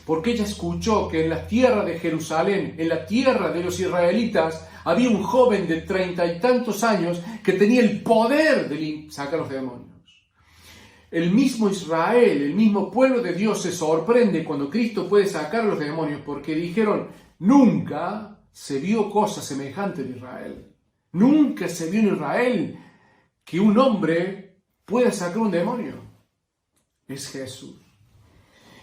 porque ella escuchó que en la tierra de Jerusalén, en la tierra de los israelitas, había un joven de 30 y tantos años que tenía el poder de sacar los demonios. El mismo Israel, el mismo pueblo de Dios se sorprende cuando Cristo puede sacar los demonios, porque dijeron, nunca se vio cosa semejante en Israel. Nunca se vio en Israel que un hombre pueda sacar un demonio. Es Jesús.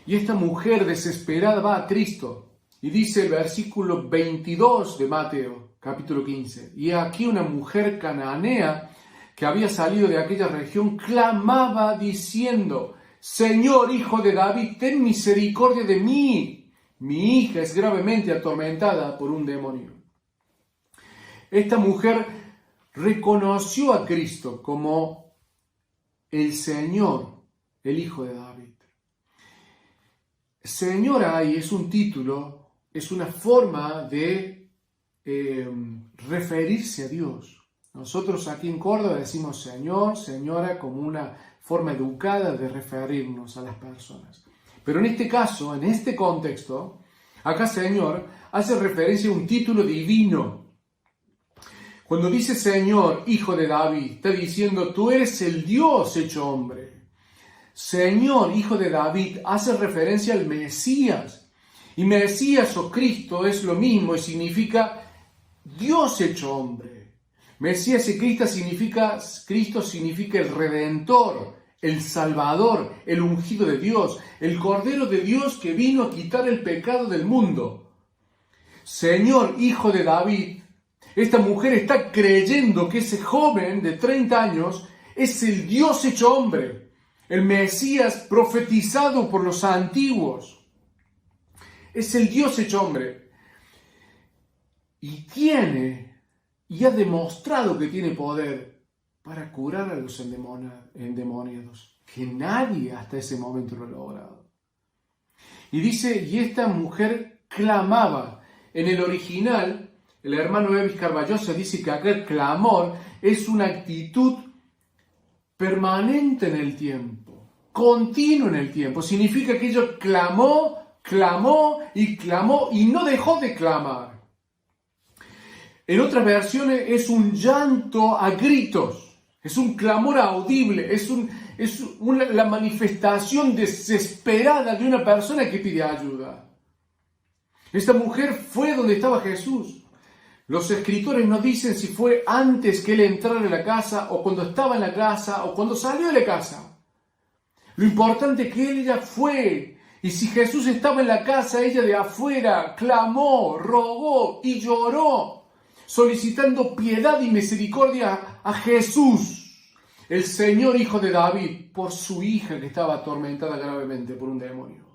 Y esta mujer desesperada va a Cristo y dice el versículo 22 de Mateo, capítulo 15. Y aquí una mujer cananea que había salido de aquella región clamaba diciendo, Señor, Hijo de David, ten misericordia de mí. Mi hija es gravemente atormentada por un demonio. Esta mujer reconoció a Cristo como el Señor, el Hijo de David. Señor ahí es un título, es una forma de referirse a Dios. Nosotros aquí en Córdoba decimos Señor, Señora, como una forma educada de referirnos a las personas. Pero en este caso, en este contexto, acá Señor hace referencia a un título divino. Cuando dice Señor, Hijo de David, está diciendo, tú eres el Dios hecho hombre. Señor, Hijo de David, hace referencia al Mesías. Y Mesías o Cristo es lo mismo y significa Dios hecho hombre. Mesías y Cristo significa el Redentor, el Salvador, el ungido de Dios, el Cordero de Dios que vino a quitar el pecado del mundo. Señor, Hijo de David, esta mujer está creyendo que ese joven de 30 años es el Dios hecho hombre, el Mesías profetizado por los antiguos. Es el Dios hecho hombre. Y ha demostrado que tiene poder para curar a los endemoniados, que nadie hasta ese momento lo ha logrado. Y dice, y esta mujer clamaba. En el original, el hermano Evis Carballosa dice que aquel clamor es una actitud permanente en el tiempo, continuo en el tiempo. Significa que ella clamó y no dejó de clamar. En otras versiones es un llanto a gritos, es un clamor audible, es la manifestación desesperada de una persona que pide ayuda. Esta mujer fue donde estaba Jesús. Los escritores nos dicen si fue antes que él entrara en la casa, o cuando estaba en la casa, o cuando salió de la casa. Lo importante es que ella fue. Y si Jesús estaba en la casa, ella de afuera clamó, rogó y lloró, solicitando piedad y misericordia a Jesús, el Señor Hijo de David, por su hija que estaba atormentada gravemente por un demonio.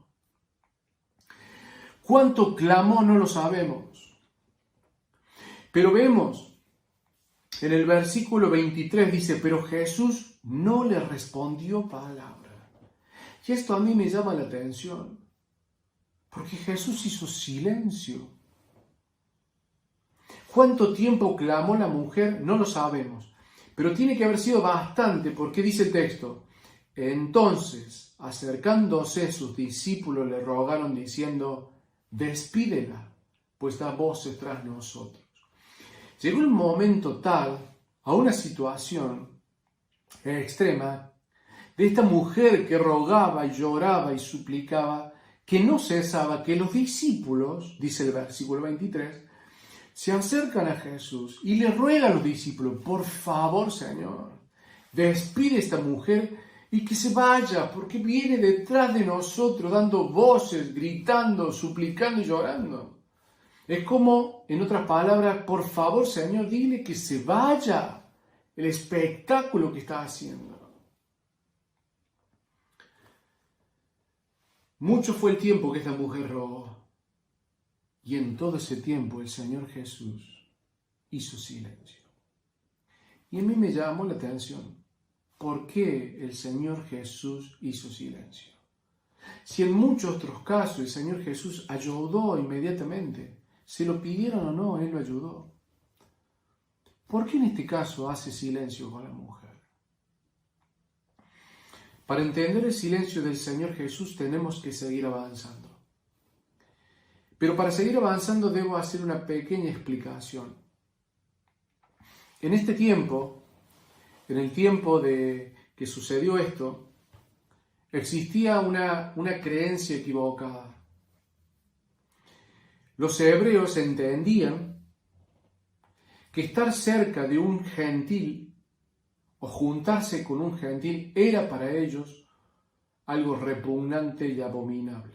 ¿Cuánto clamó? No lo sabemos. Pero vemos, en el versículo 23 dice, pero Jesús no le respondió palabra. Y esto a mí me llama la atención, porque Jesús hizo silencio. ¿Cuánto tiempo clamó la mujer? No lo sabemos, pero tiene que haber sido bastante, porque dice el texto, entonces, acercándose sus discípulos le rogaron diciendo, despídela, pues da voces tras nosotros. Llegó un momento tal, a una situación extrema, de esta mujer que rogaba y lloraba y suplicaba, que no cesaba, que los discípulos, dice el versículo 23, se acercan a Jesús y le ruegan a los discípulos, por favor, Señor, despide a esta mujer y que se vaya, porque viene detrás de nosotros dando voces, gritando, suplicando y llorando. Es como, en otras palabras, por favor, Señor, dile que se vaya el espectáculo que está haciendo. Mucho fue el tiempo que esta mujer rogó. Y en todo ese tiempo el Señor Jesús hizo silencio. Y a mí me llamó la atención. ¿Por qué el Señor Jesús hizo silencio? Si en muchos otros casos el Señor Jesús ayudó inmediatamente, se lo pidieron o no, Él lo ayudó. ¿Por qué en este caso hace silencio con la mujer? Para entender el silencio del Señor Jesús tenemos que seguir avanzando. Pero para seguir avanzando debo hacer una pequeña explicación. En este tiempo, en el tiempo de que sucedió esto, existía una creencia equivocada. Los hebreos entendían que estar cerca de un gentil o juntarse con un gentil era para ellos algo repugnante y abominable.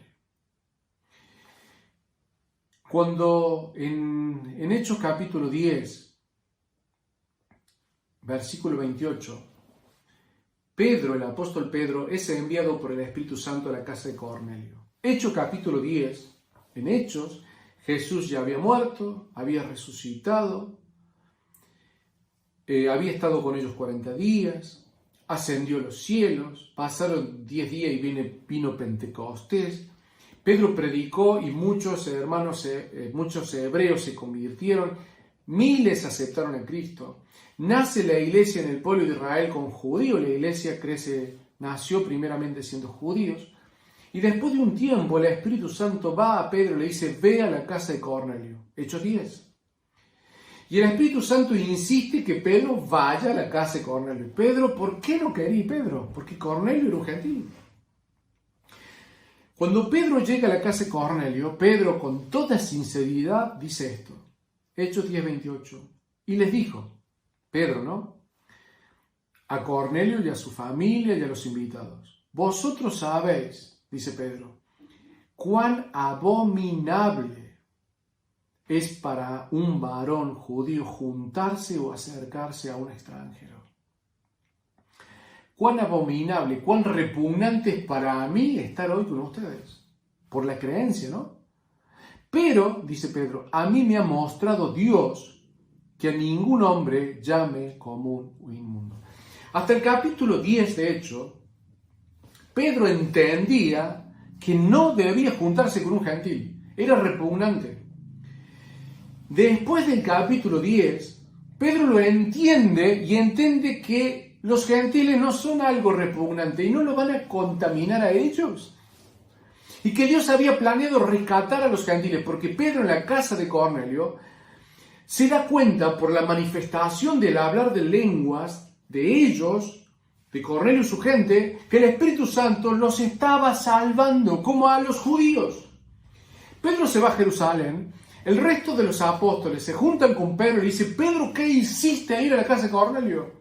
Cuando en Hechos capítulo 10, versículo 28, Pedro, el apóstol Pedro, es enviado por el Espíritu Santo a la casa de Cornelio. Hechos capítulo 10, en Hechos, Jesús ya había muerto, había resucitado, había estado con ellos 40 días, ascendió a los cielos, pasaron 10 días y vino Pentecostés. Pedro predicó y muchos hebreos se convirtieron, miles aceptaron a Cristo. Nace la iglesia en el pueblo de Israel con judíos, la iglesia nació primeramente siendo judíos, y después de un tiempo el Espíritu Santo va a Pedro y le dice, ve a la casa de Cornelio, Hechos 10. Y el Espíritu Santo insiste que Pedro vaya a la casa de Cornelio. Pedro, ¿por qué no quería Pedro? Porque Cornelio era un gentil. Cuando Pedro llega a la casa de Cornelio, Pedro con toda sinceridad dice esto, Hechos 10:28, y les dijo, Pedro, ¿no? A Cornelio y a su familia y a los invitados. Vosotros sabéis, dice Pedro, cuán abominable es para un varón judío juntarse o acercarse a un extranjero. Cuán abominable, cuán repugnante es para mí estar hoy con ustedes, por la creencia, ¿no? Pero, dice Pedro, a mí me ha mostrado Dios que a ningún hombre llame común o inmundo. Hasta el capítulo 10, de hecho, Pedro entendía que no debía juntarse con un gentil. Era repugnante. Después del capítulo 10, Pedro lo entiende y entiende que los gentiles no son algo repugnante y no lo van a contaminar a ellos. Y que Dios había planeado rescatar a los gentiles, porque Pedro en la casa de Cornelio se da cuenta por la manifestación del hablar de lenguas de ellos, de Cornelio y su gente, que el Espíritu Santo los estaba salvando, como a los judíos. Pedro se va a Jerusalén, el resto de los apóstoles se juntan con Pedro y le dice: Pedro, ¿qué hiciste a ir a la casa de Cornelio?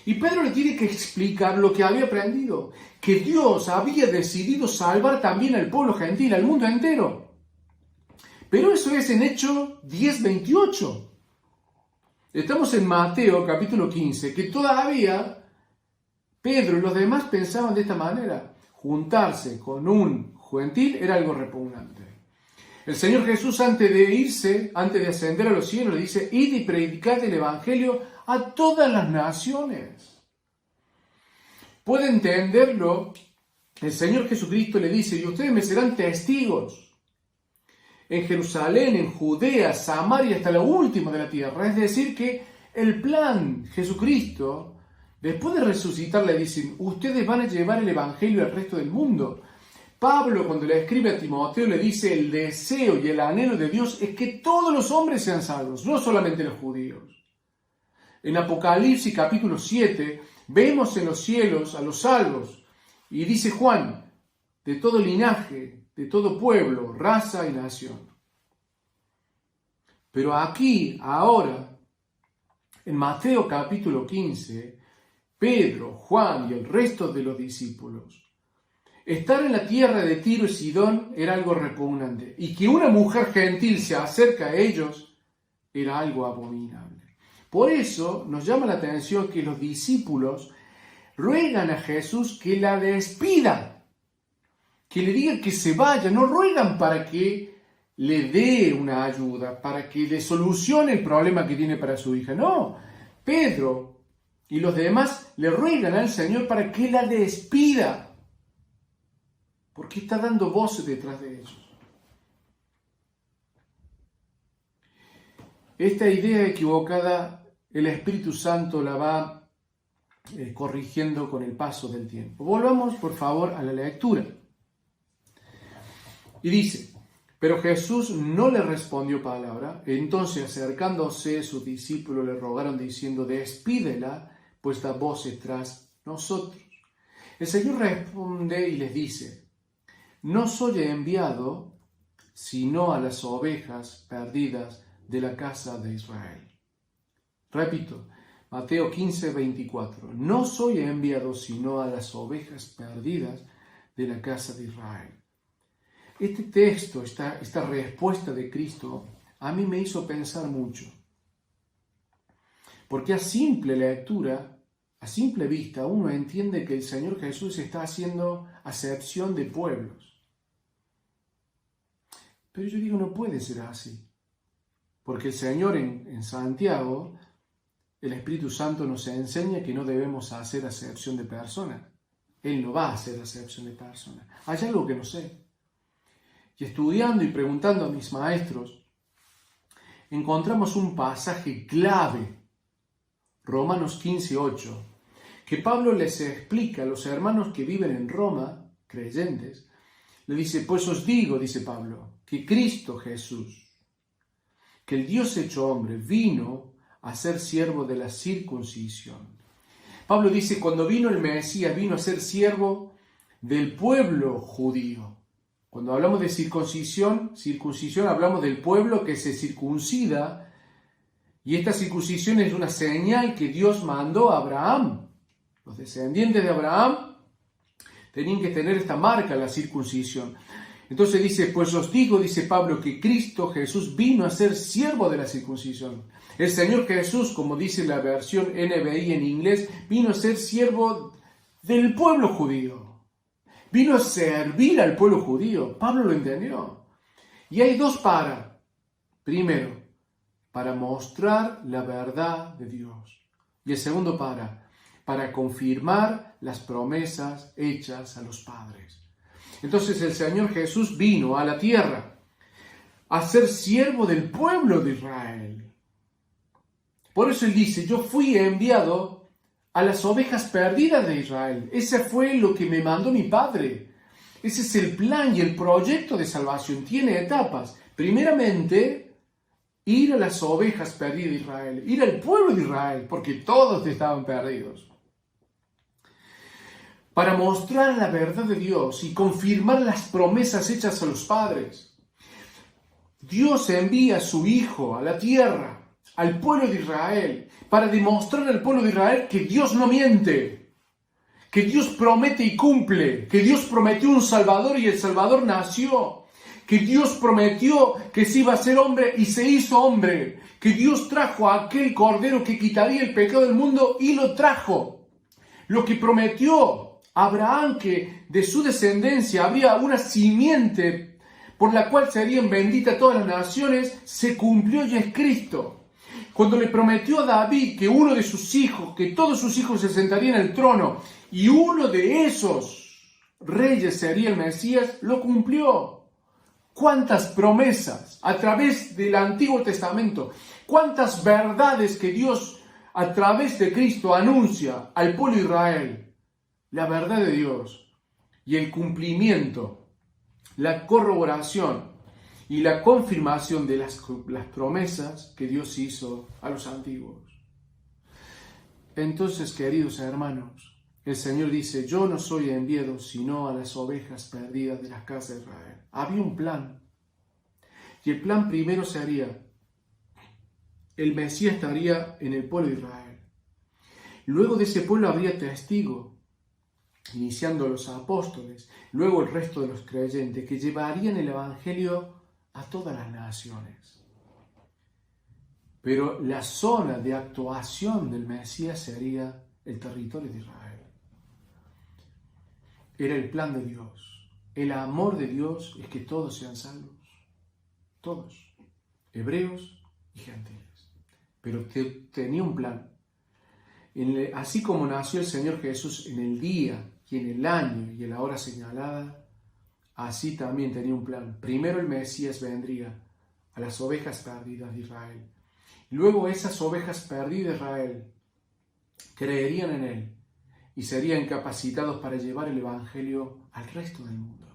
Y Pedro le tiene que explicar lo que había aprendido, que Dios había decidido salvar también al pueblo gentil, al mundo entero. Pero eso es en Hechos 10:28. Estamos en Mateo capítulo 15, que todavía Pedro y los demás pensaban de esta manera. Juntarse con un gentil era algo repugnante. El Señor Jesús, antes de irse, antes de ascender a los cielos, le dice: id y predicad el Evangelio a todas las naciones. Puede entenderlo, el Señor Jesucristo le dice: y ustedes me serán testigos en Jerusalén, en Judea, Samaria, hasta lo último de la tierra. Es decir, que el plan Jesucristo, después de resucitar, le dicen: ustedes van a llevar el Evangelio al resto del mundo. Pablo, cuando le escribe a Timoteo, le dice: el deseo y el anhelo de Dios es que todos los hombres sean salvos, no solamente los judíos. En Apocalipsis capítulo 7, vemos en los cielos a los salvos, y dice Juan: de todo linaje, de todo pueblo, raza y nación. Pero aquí, ahora, en Mateo capítulo 15, Pedro, Juan y el resto de los discípulos, estar en la tierra de Tiro y Sidón era algo repugnante, y que una mujer gentil se acerque a ellos era algo abominable. Por eso nos llama la atención que los discípulos ruegan a Jesús que la despida, que le digan que se vaya. No ruegan para que le dé una ayuda, para que le solucione el problema que tiene para su hija. No, Pedro y los demás le ruegan al Señor para que la despida, porque está dando voces detrás de ellos. Esta idea equivocada, el Espíritu Santo la va corrigiendo con el paso del tiempo. Volvamos, por favor, a la lectura. Y dice: pero Jesús no le respondió palabra. Entonces, acercándose, sus discípulos le rogaron diciendo: despídela, pues da voces tras nosotros. El Señor responde y les dice: no soy enviado sino a las ovejas perdidas de la casa de Israel. Repito, Mateo 15:24. No soy enviado sino a las ovejas perdidas de la casa de Israel. Este texto, esta respuesta de Cristo, a mí me hizo pensar mucho. Porque a simple lectura, a simple vista, uno entiende que el Señor Jesús está haciendo acepción de pueblos. Pero yo digo, no puede ser así. Porque el Señor en Santiago, el Espíritu Santo nos enseña que no debemos hacer acepción de personas. Él no va a hacer acepción de personas. Hay algo que no sé. Y estudiando y preguntando a mis maestros, encontramos un pasaje clave, Romanos 15:8, que Pablo les explica a los hermanos que viven en Roma, creyentes. Le dice: pues os digo, dice Pablo, que Cristo Jesús, que el Dios hecho hombre, vino a ser siervo de la circuncisión. Pablo dice: cuando vino el Mesías, vino a ser siervo del pueblo judío. Cuando hablamos de circuncisión hablamos del pueblo que se circuncida Y esta circuncisión es una señal que Dios mandó a Abraham. Los descendientes de Abraham tenían que tener esta marca, la circuncisión. Entonces dice, pues os digo, dice Pablo, que Cristo Jesús vino a ser siervo de la circuncisión. El Señor Jesús, como dice la versión NBI en inglés, vino a ser siervo del pueblo judío. Vino a servir al pueblo judío. Pablo lo entendió. Y hay dos para. Primero, para mostrar la verdad de Dios. Y el segundo para confirmar las promesas hechas a los padres. Entonces el Señor Jesús vino a la tierra a ser siervo del pueblo de Israel. Por eso Él dice, yo fui enviado a las ovejas perdidas de Israel. Ese fue lo que me mandó mi Padre. Ese es el plan y el proyecto de salvación. Tiene etapas. Primeramente, ir a las ovejas perdidas de Israel. Ir al pueblo de Israel, porque todos estaban perdidos. Para mostrar la verdad de Dios y confirmar las promesas hechas a los padres. Dios envía a su Hijo a la tierra, al pueblo de Israel, para demostrar al pueblo de Israel que Dios no miente, que Dios promete y cumple, que Dios prometió un Salvador y el Salvador nació, que Dios prometió que se iba a ser hombre y se hizo hombre, que Dios trajo a aquel Cordero que quitaría el pecado del mundo y lo trajo. Lo que prometió Abraham, que de su descendencia habría una simiente por la cual serían benditas todas las naciones, se cumplió y es Cristo. Cuando le prometió a David que uno de sus hijos, que todos sus hijos se sentarían en el trono y uno de esos reyes sería el Mesías, lo cumplió. ¿Cuántas promesas a través del Antiguo Testamento? ¿Cuántas verdades que Dios a través de Cristo anuncia al pueblo de Israel? La verdad de Dios y el cumplimiento, la corroboración y la confirmación de las promesas que Dios hizo a los antiguos. Entonces, queridos hermanos, el Señor dice, yo no soy enviado sino a las ovejas perdidas de la casa de Israel. Había un plan. Y el plan primero sería, el Mesías estaría en el pueblo de Israel. Luego de ese pueblo habría testigos, iniciando los apóstoles, luego el resto de los creyentes, que llevarían el Evangelio a todas las naciones. Pero la zona de actuación del Mesías sería el territorio de Israel. Era el plan de Dios. El amor de Dios es que todos sean salvos. Todos. Hebreos y gentiles. Pero tenía un plan. Así como nació el Señor Jesús en el día y en el año y en la hora señalada, así también tenía un plan. Primero el Mesías vendría a las ovejas perdidas de Israel. Luego esas ovejas perdidas de Israel creerían en Él y serían capacitados para llevar el Evangelio al resto del mundo.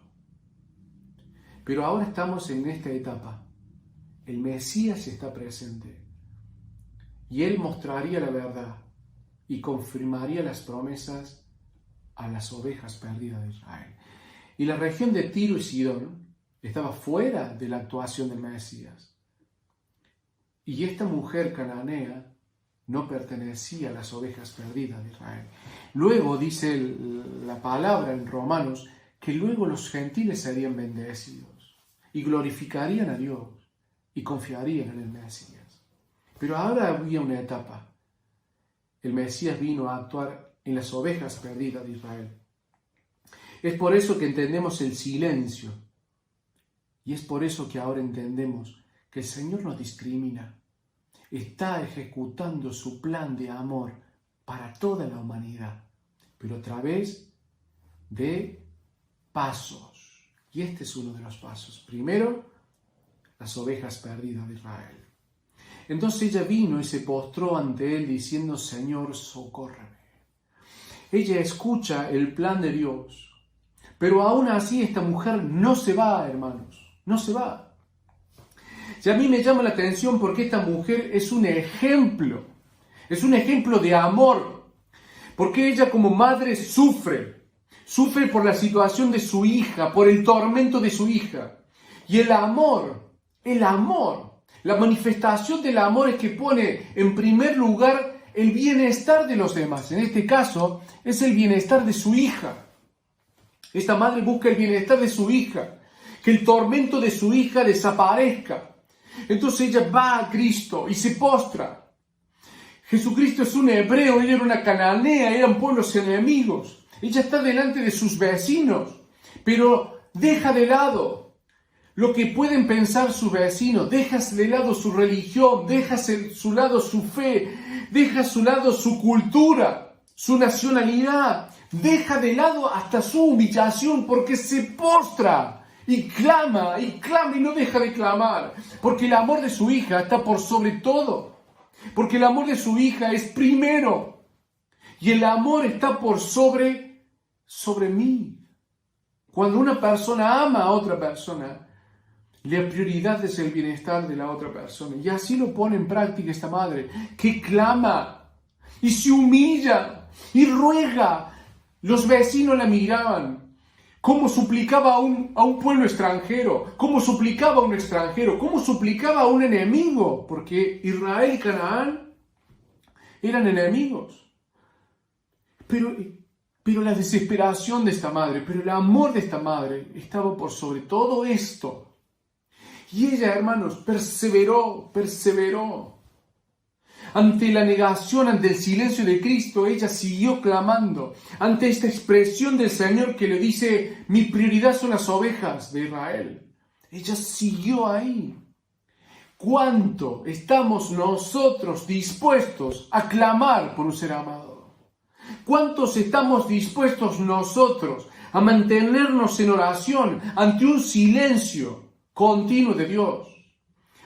Pero ahora estamos en esta etapa. El Mesías está presente y Él mostraría la verdad y confirmaría las promesas a las ovejas perdidas de Israel. Y la región de Tiro y Sidón estaba fuera de la actuación del Mesías. Y esta mujer cananea no pertenecía a las ovejas perdidas de Israel. Luego dice la palabra en Romanos que luego los gentiles serían bendecidos y glorificarían a Dios y confiarían en el Mesías. Pero ahora había una etapa. El Mesías vino a actuar en las ovejas perdidas de Israel. Es por eso que entendemos el silencio. Y es por eso que ahora entendemos que el Señor no discrimina. Está ejecutando su plan de amor para toda la humanidad, pero a través de pasos. Y este es uno de los pasos. Primero, las ovejas perdidas de Israel. Entonces ella vino y se postró ante Él diciendo, Señor, socórreme. Ella escucha el plan de Dios, pero aún así esta mujer no se va, hermanos, no se va. Y a mí me llama la atención porque esta mujer es un ejemplo de amor, porque ella como madre sufre por la situación de su hija, por el tormento de su hija. Y el amor, La manifestación del amor es que pone en primer lugar el bienestar de los demás. En este caso, es el bienestar de su hija. Esta madre busca el bienestar de su hija, que el tormento de su hija desaparezca. Entonces ella va a Cristo y se postra. Jesucristo es un hebreo, ella era una cananea, eran pueblos enemigos. Ella está delante de sus vecinos, pero deja de lado lo que pueden pensar sus vecinos, deja de lado su religión, deja de su lado su fe, deja a su lado su cultura, su nacionalidad, deja de lado hasta su humillación porque se postra y clama y no deja de clamar, porque el amor de su hija está por sobre todo. Porque el amor de su hija es primero. Y el amor está por sobre mí. Cuando una persona ama a otra persona, la prioridad es el bienestar de la otra persona. Y así lo pone en práctica esta madre, que clama y se humilla y ruega. Los vecinos la miraban. Cómo suplicaba a un pueblo extranjero, cómo suplicaba a un extranjero, cómo suplicaba a un enemigo, porque Israel y Canaán eran enemigos. Pero la desesperación de esta madre, pero el amor de esta madre estaba por sobre todo esto. Y ella, hermanos, perseveró. Ante la negación, ante el silencio de Cristo, ella siguió clamando. Ante esta expresión del Señor que le dice, mi prioridad son las ovejas de Israel. Ella siguió ahí. ¿Cuánto estamos nosotros dispuestos a clamar por un ser amado? ¿Cuántos estamos dispuestos nosotros a mantenernos en oración ante un silencio continuo de Dios?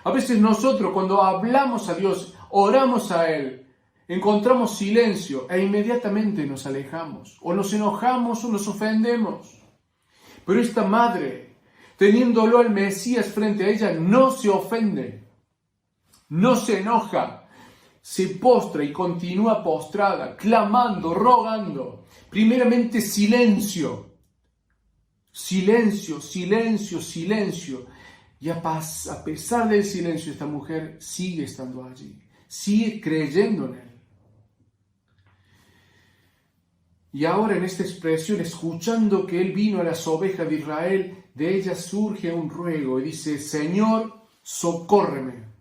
A veces nosotros, cuando hablamos a Dios, oramos a Él, encontramos silencio e inmediatamente nos alejamos, o nos enojamos o nos ofendemos. Pero esta madre, teniéndolo al Mesías frente a ella, no se ofende, no se enoja, se postra y continúa postrada, clamando, rogando. Primeramente silencio. Y a pesar del silencio, esta mujer sigue estando allí, sigue creyendo en Él. Y ahora en esta expresión, escuchando que Él vino a las ovejas de Israel, de ella surge un ruego y dice, Señor, socórreme.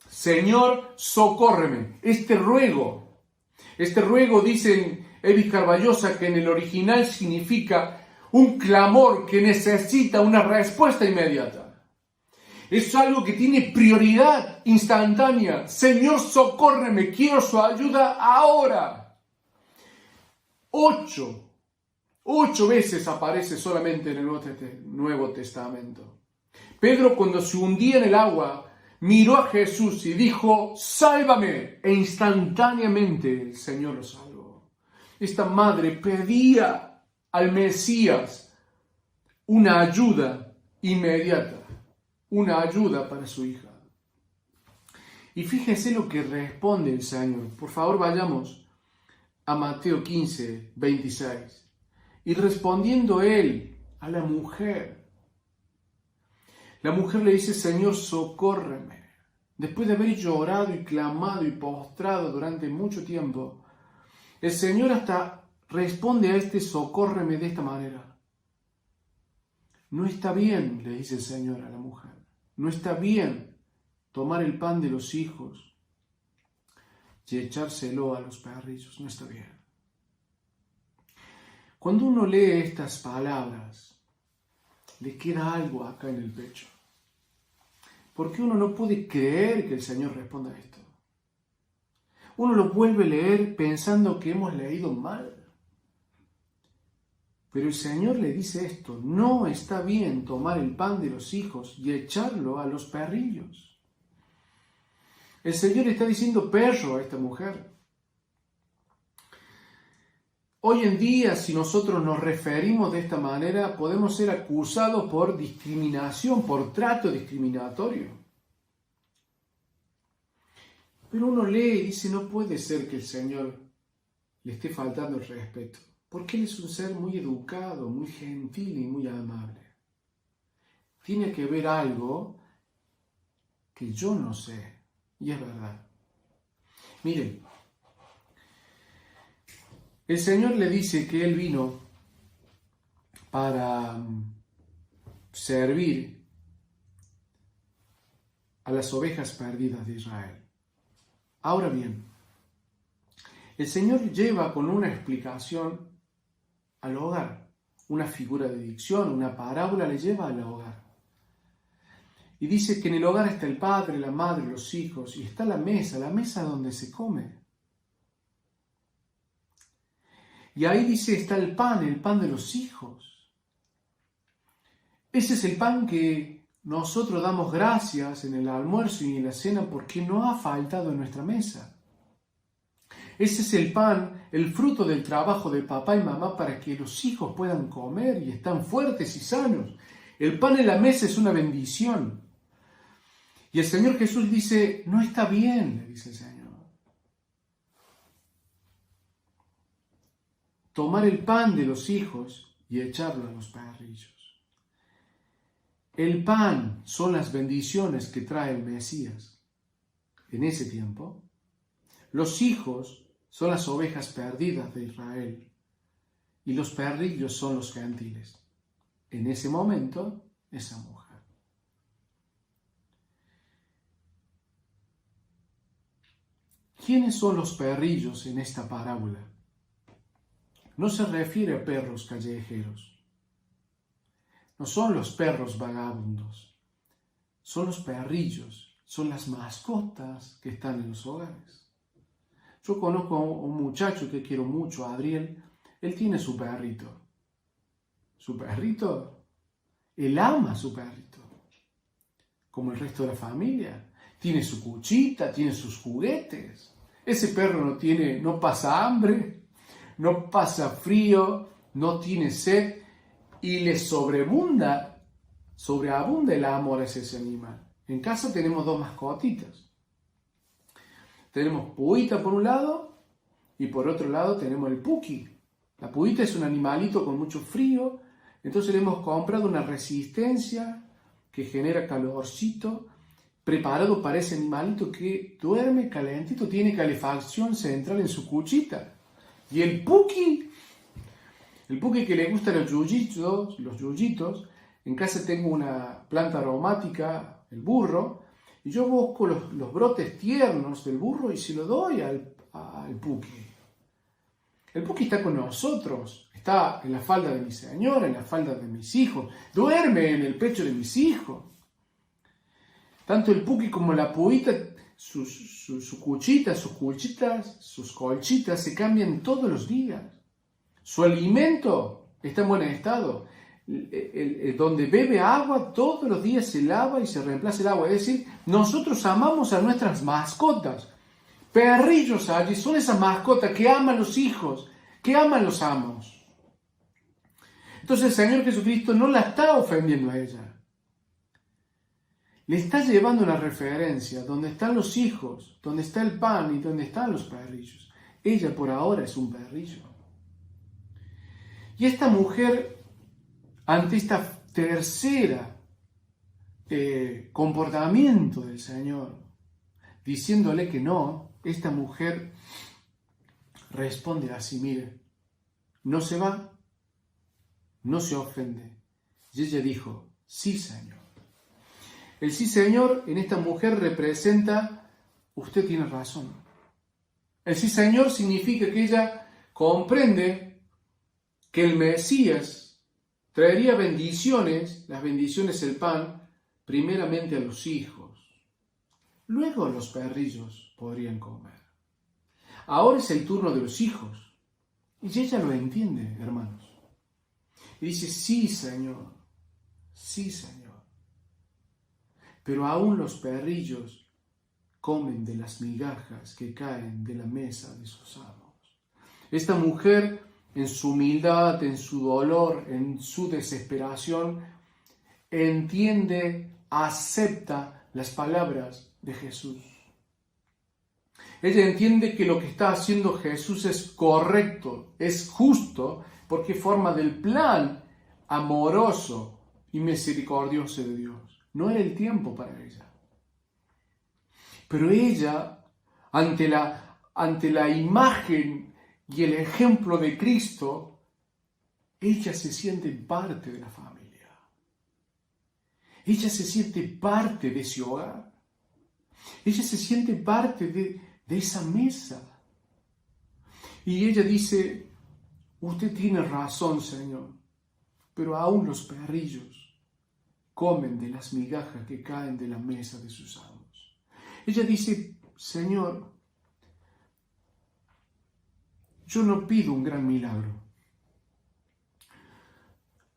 Señor, socórreme. Este ruego, dicen Evis Carballosa, que en el original significa un clamor que necesita una respuesta inmediata. Es algo que tiene prioridad instantánea. Señor, socórreme, quiero su ayuda ahora. 8 veces aparece solamente en el Nuevo Testamento. Pedro, cuando se hundía en el agua, miró a Jesús y dijo, sálvame, e instantáneamente el Señor lo salvó. Esta madre pedía al Mesías una ayuda inmediata. Una ayuda para su hija. Y fíjese lo que responde el Señor. Por favor, vayamos a Mateo 15, 26. Y respondiendo Él a la mujer le dice, Señor, socórreme. Después de haber llorado y clamado y postrado durante mucho tiempo, el Señor hasta responde a este socórreme de esta manera. No está bien, le dice el Señor a la mujer. No está bien tomar el pan de los hijos y echárselo a los perrillos. No está bien. Cuando uno lee estas palabras, le queda algo acá en el pecho. Porque uno no puede creer que el Señor responda a esto. Uno lo vuelve a leer pensando que hemos leído mal. Pero el Señor le dice esto, no está bien tomar el pan de los hijos y echarlo a los perrillos. El Señor está diciendo perro a esta mujer. Hoy en día, si nosotros nos referimos de esta manera, podemos ser acusados por discriminación, por trato discriminatorio. Pero uno lee y dice, no puede ser que el Señor le esté faltando el respeto. Porque Él es un ser muy educado, muy gentil y muy amable. Tiene que haber algo que yo no sé. Y es verdad. Miren, el Señor le dice que Él vino para servir a las ovejas perdidas de Israel. Ahora bien, el Señor lleva con una explicación al hogar, una figura de dicción, una parábola le lleva al hogar. Y dice que en el hogar está el padre, la madre, los hijos, y está la mesa donde se come. Y ahí dice está el pan de los hijos. Ese es el pan que nosotros damos gracias en el almuerzo y en la cena porque no ha faltado en nuestra mesa. Ese es el pan, el fruto del trabajo de papá y mamá para que los hijos puedan comer y están fuertes y sanos. El pan en la mesa es una bendición. Y el Señor Jesús dice, no está bien, le dice el Señor, tomar el pan de los hijos y echarlo a los perrillos. El pan son las bendiciones que trae el Mesías. En ese tiempo, los hijos son las ovejas perdidas de Israel y los perrillos son los gentiles. En ese momento, esa mujer. ¿Quiénes son los perrillos en esta parábola? No se refiere a perros callejeros. No son los perros vagabundos. Son los perrillos, son las mascotas que están en los hogares. Yo conozco a un muchacho que quiero mucho, a Adriel. Él tiene su perrito. ¿Su perrito? Él ama a su perrito. Como el resto de la familia. Tiene su cuchita, tiene sus juguetes. Ese perro no pasa hambre, no pasa frío, no tiene sed y le sobreabunda el amor hacia ese animal. En casa tenemos dos mascotitas. Tenemos Puita por un lado y por otro lado tenemos el Puki. La Puita es un animalito con mucho frío, entonces le hemos comprado una resistencia que genera calorcito, preparado para ese animalito que duerme calentito, tiene calefacción central en su cuchita. Y el Puki que le gustan los yuyitos, en casa tengo una planta aromática, el burro, y yo busco los brotes tiernos del burro y se lo doy al Puki. El Puki está con nosotros, está en la falda de mi señora, en la falda de mis hijos, duerme en el pecho de mis hijos. Tanto el Puki como la Puita, su cuchita, sus colchitas se cambian todos los días. Su alimento está en buen estado. Donde bebe agua, todos los días se lava y se reemplaza el agua. Es decir, nosotros amamos a nuestras mascotas. Perrillos allí son esas mascotas que aman los hijos, que aman los amos. Entonces el Señor Jesucristo no la está ofendiendo a ella. Le está llevando una referencia donde están los hijos, donde está el pan y donde están los perrillos. Ella por ahora es un perrillo. Y esta mujer, ante esta tercera comportamiento del Señor, diciéndole que no, esta mujer responde así, mire, no se va, no se ofende. Y ella dijo, sí, Señor. El sí, Señor, en esta mujer representa, usted tiene razón. El sí, Señor, significa que ella comprende que el Mesías traería bendiciones, las bendiciones, el pan, primeramente a los hijos. Luego los perrillos podrían comer. Ahora es el turno de los hijos. Y ella lo entiende, hermanos. Y dice, sí, Señor, sí, Señor. Pero aún los perrillos comen de las migajas que caen de la mesa de sus amos. Esta mujer, en su humildad, en su dolor, en su desesperación, entiende, acepta las palabras de Jesús. Ella entiende que lo que está haciendo Jesús es correcto, es justo, porque forma del plan amoroso y misericordioso de Dios. No era el tiempo para ella. Pero ella, ante la imagen y el ejemplo de Cristo, ella se siente parte de la familia. Ella se siente parte de ese hogar. Ella se siente parte de esa mesa. Y ella dice, usted tiene razón, Señor, pero aún los perrillos comen de las migajas que caen de la mesa de sus amos. Ella dice, Señor, yo no pido un gran milagro.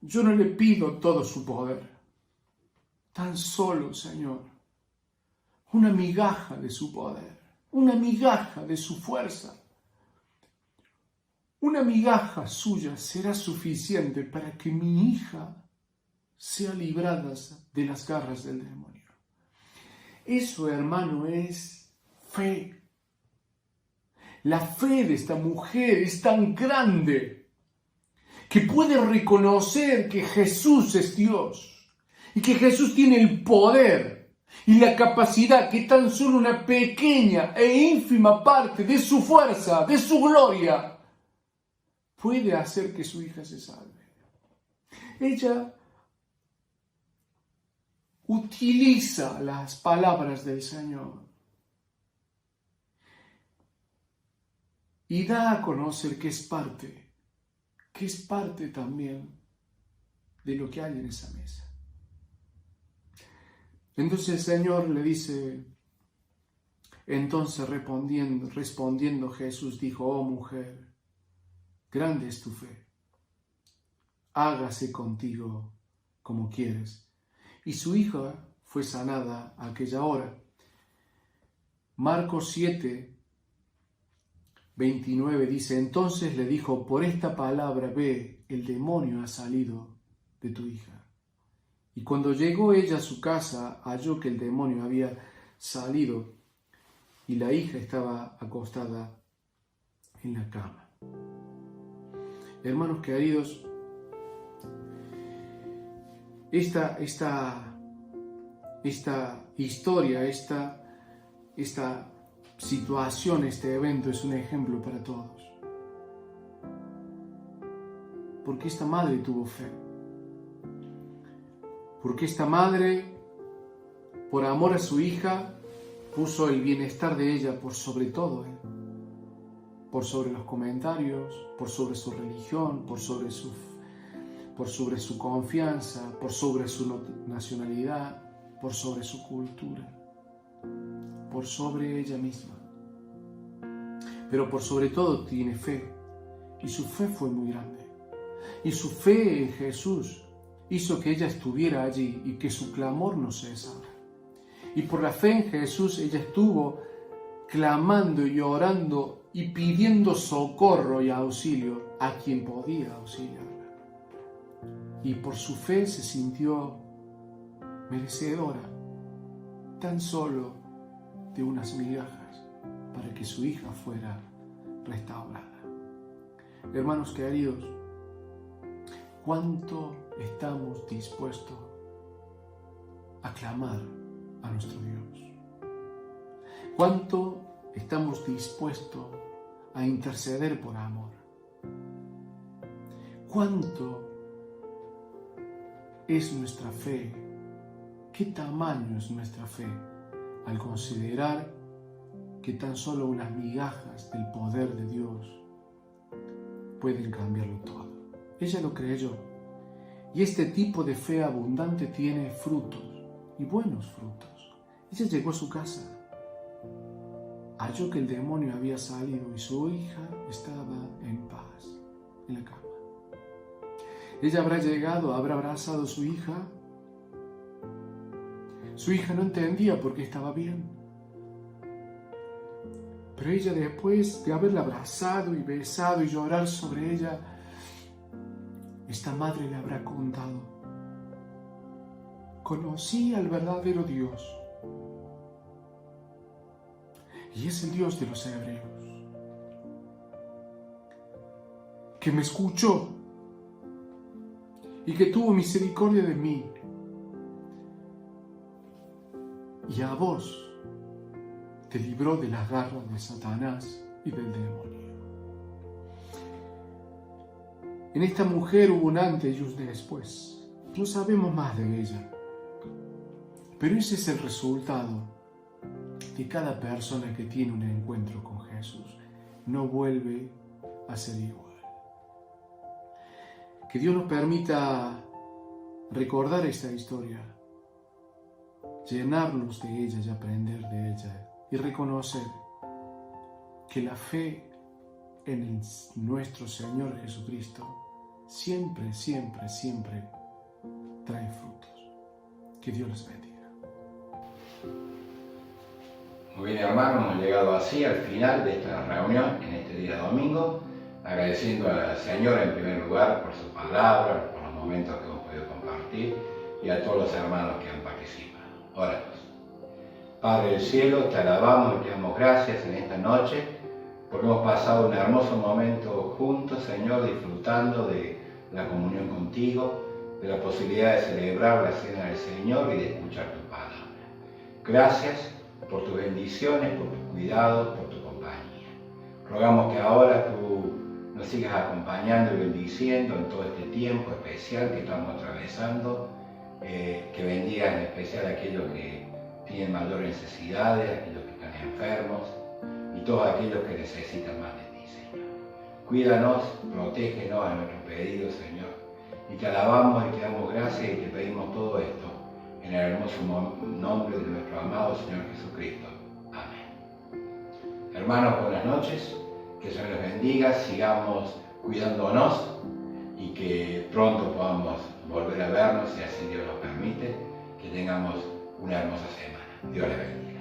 Yo no le pido todo su poder. Tan solo, Señor, una migaja de su poder, una migaja de su fuerza. Una migaja suya será suficiente para que mi hija sea librada de las garras del demonio. Eso, hermano, es fe. La fe de esta mujer es tan grande que puede reconocer que Jesús es Dios y que Jesús tiene el poder y la capacidad que tan solo una pequeña e ínfima parte de su fuerza, de su gloria, puede hacer que su hija se salve. Ella utiliza las palabras del Señor y da a conocer que es parte también de lo que hay en esa mesa. Entonces el Señor le dice, entonces respondiendo Jesús dijo, oh mujer, grande es tu fe, hágase contigo como quieres. Y su hija fue sanada a aquella hora. Marcos 7, 29 dice, entonces le dijo, por esta palabra ve, el demonio ha salido de tu hija. Y cuando llegó ella a su casa, halló que el demonio había salido y la hija estaba acostada en la cama. Hermanos queridos, esta historia, esta situación, este evento es un ejemplo para todos. Porque esta madre tuvo fe. Porque esta madre, por amor a su hija, puso el bienestar de ella por sobre todo, por sobre los comentarios, por sobre su religión, por sobre su confianza, por sobre su nacionalidad, por sobre su cultura, por sobre ella misma. Pero por sobre todo tiene fe, y su fe fue muy grande. Y su fe en Jesús hizo que ella estuviera allí y que su clamor no cesara. Y por la fe en Jesús ella estuvo clamando y orando y pidiendo socorro y auxilio a quien podía auxiliarla. Y por su fe se sintió merecedora tan solo de unas migajas para que su hija fuera restaurada. Hermanos queridos, ¿cuánto estamos dispuestos a clamar a nuestro Dios? ¿Cuánto estamos dispuestos a interceder por amor? ¿Cuánto es nuestra fe? ¿Qué tamaño es nuestra fe al considerar que tan solo unas migajas del poder de Dios pueden cambiarlo todo? Ella lo creyó. Y este tipo de fe abundante tiene frutos, y buenos frutos. Ella llegó a su casa, halló que el demonio había salido y su hija estaba en paz, en la cama. Ella habrá llegado, habrá abrazado a su hija. Su hija no entendía por qué estaba bien. Pero ella, después de haberla abrazado y besado y llorar sobre ella, esta madre le habrá contado: conocí al verdadero Dios, y es el Dios de los hebreos, que me escuchó y que tuvo misericordia de mí. Y a vos te libró de las garras de Satanás y del demonio. En esta mujer hubo un antes y un después. No sabemos más de ella, pero ese es el resultado de cada persona que tiene un encuentro con Jesús. No vuelve a ser igual. Que Dios nos permita recordar esta historia, llenarnos de ella y aprender de ella, y reconocer que la fe en nuestro Señor Jesucristo siempre, siempre, siempre trae frutos. Que Dios les bendiga. Muy bien, hermanos, hemos llegado así al final de esta reunión en este día domingo, agradeciendo al Señor en primer lugar por su palabra, por los momentos que hemos podido compartir y a todos los hermanos que han participado. Oramos. Padre del cielo, te alabamos y te damos gracias en esta noche porque hemos pasado un hermoso momento juntos, Señor, disfrutando de la comunión contigo, de la posibilidad de celebrar la cena del Señor y de escuchar tu palabra. Gracias por tus bendiciones, por tu cuidado, por tu compañía. Rogamos que ahora tú nos sigas acompañando y bendiciendo en todo este tiempo especial que estamos atravesando, que bendigas en especial a aquellos que tienen mayores necesidades, aquellos que están enfermos y todos aquellos que necesitan más de ti, Señor. Cuídanos, protégenos a nuestros pedidos, Señor, y te alabamos y te damos gracias y te pedimos todo esto en el hermoso nombre de nuestro amado Señor Jesucristo. Amén. Hermanos, buenas noches, que el Señor los bendiga, sigamos cuidándonos y que pronto podamos volver a vernos, si así Dios nos permite, que tengamos una hermosa semana. Dios les bendiga.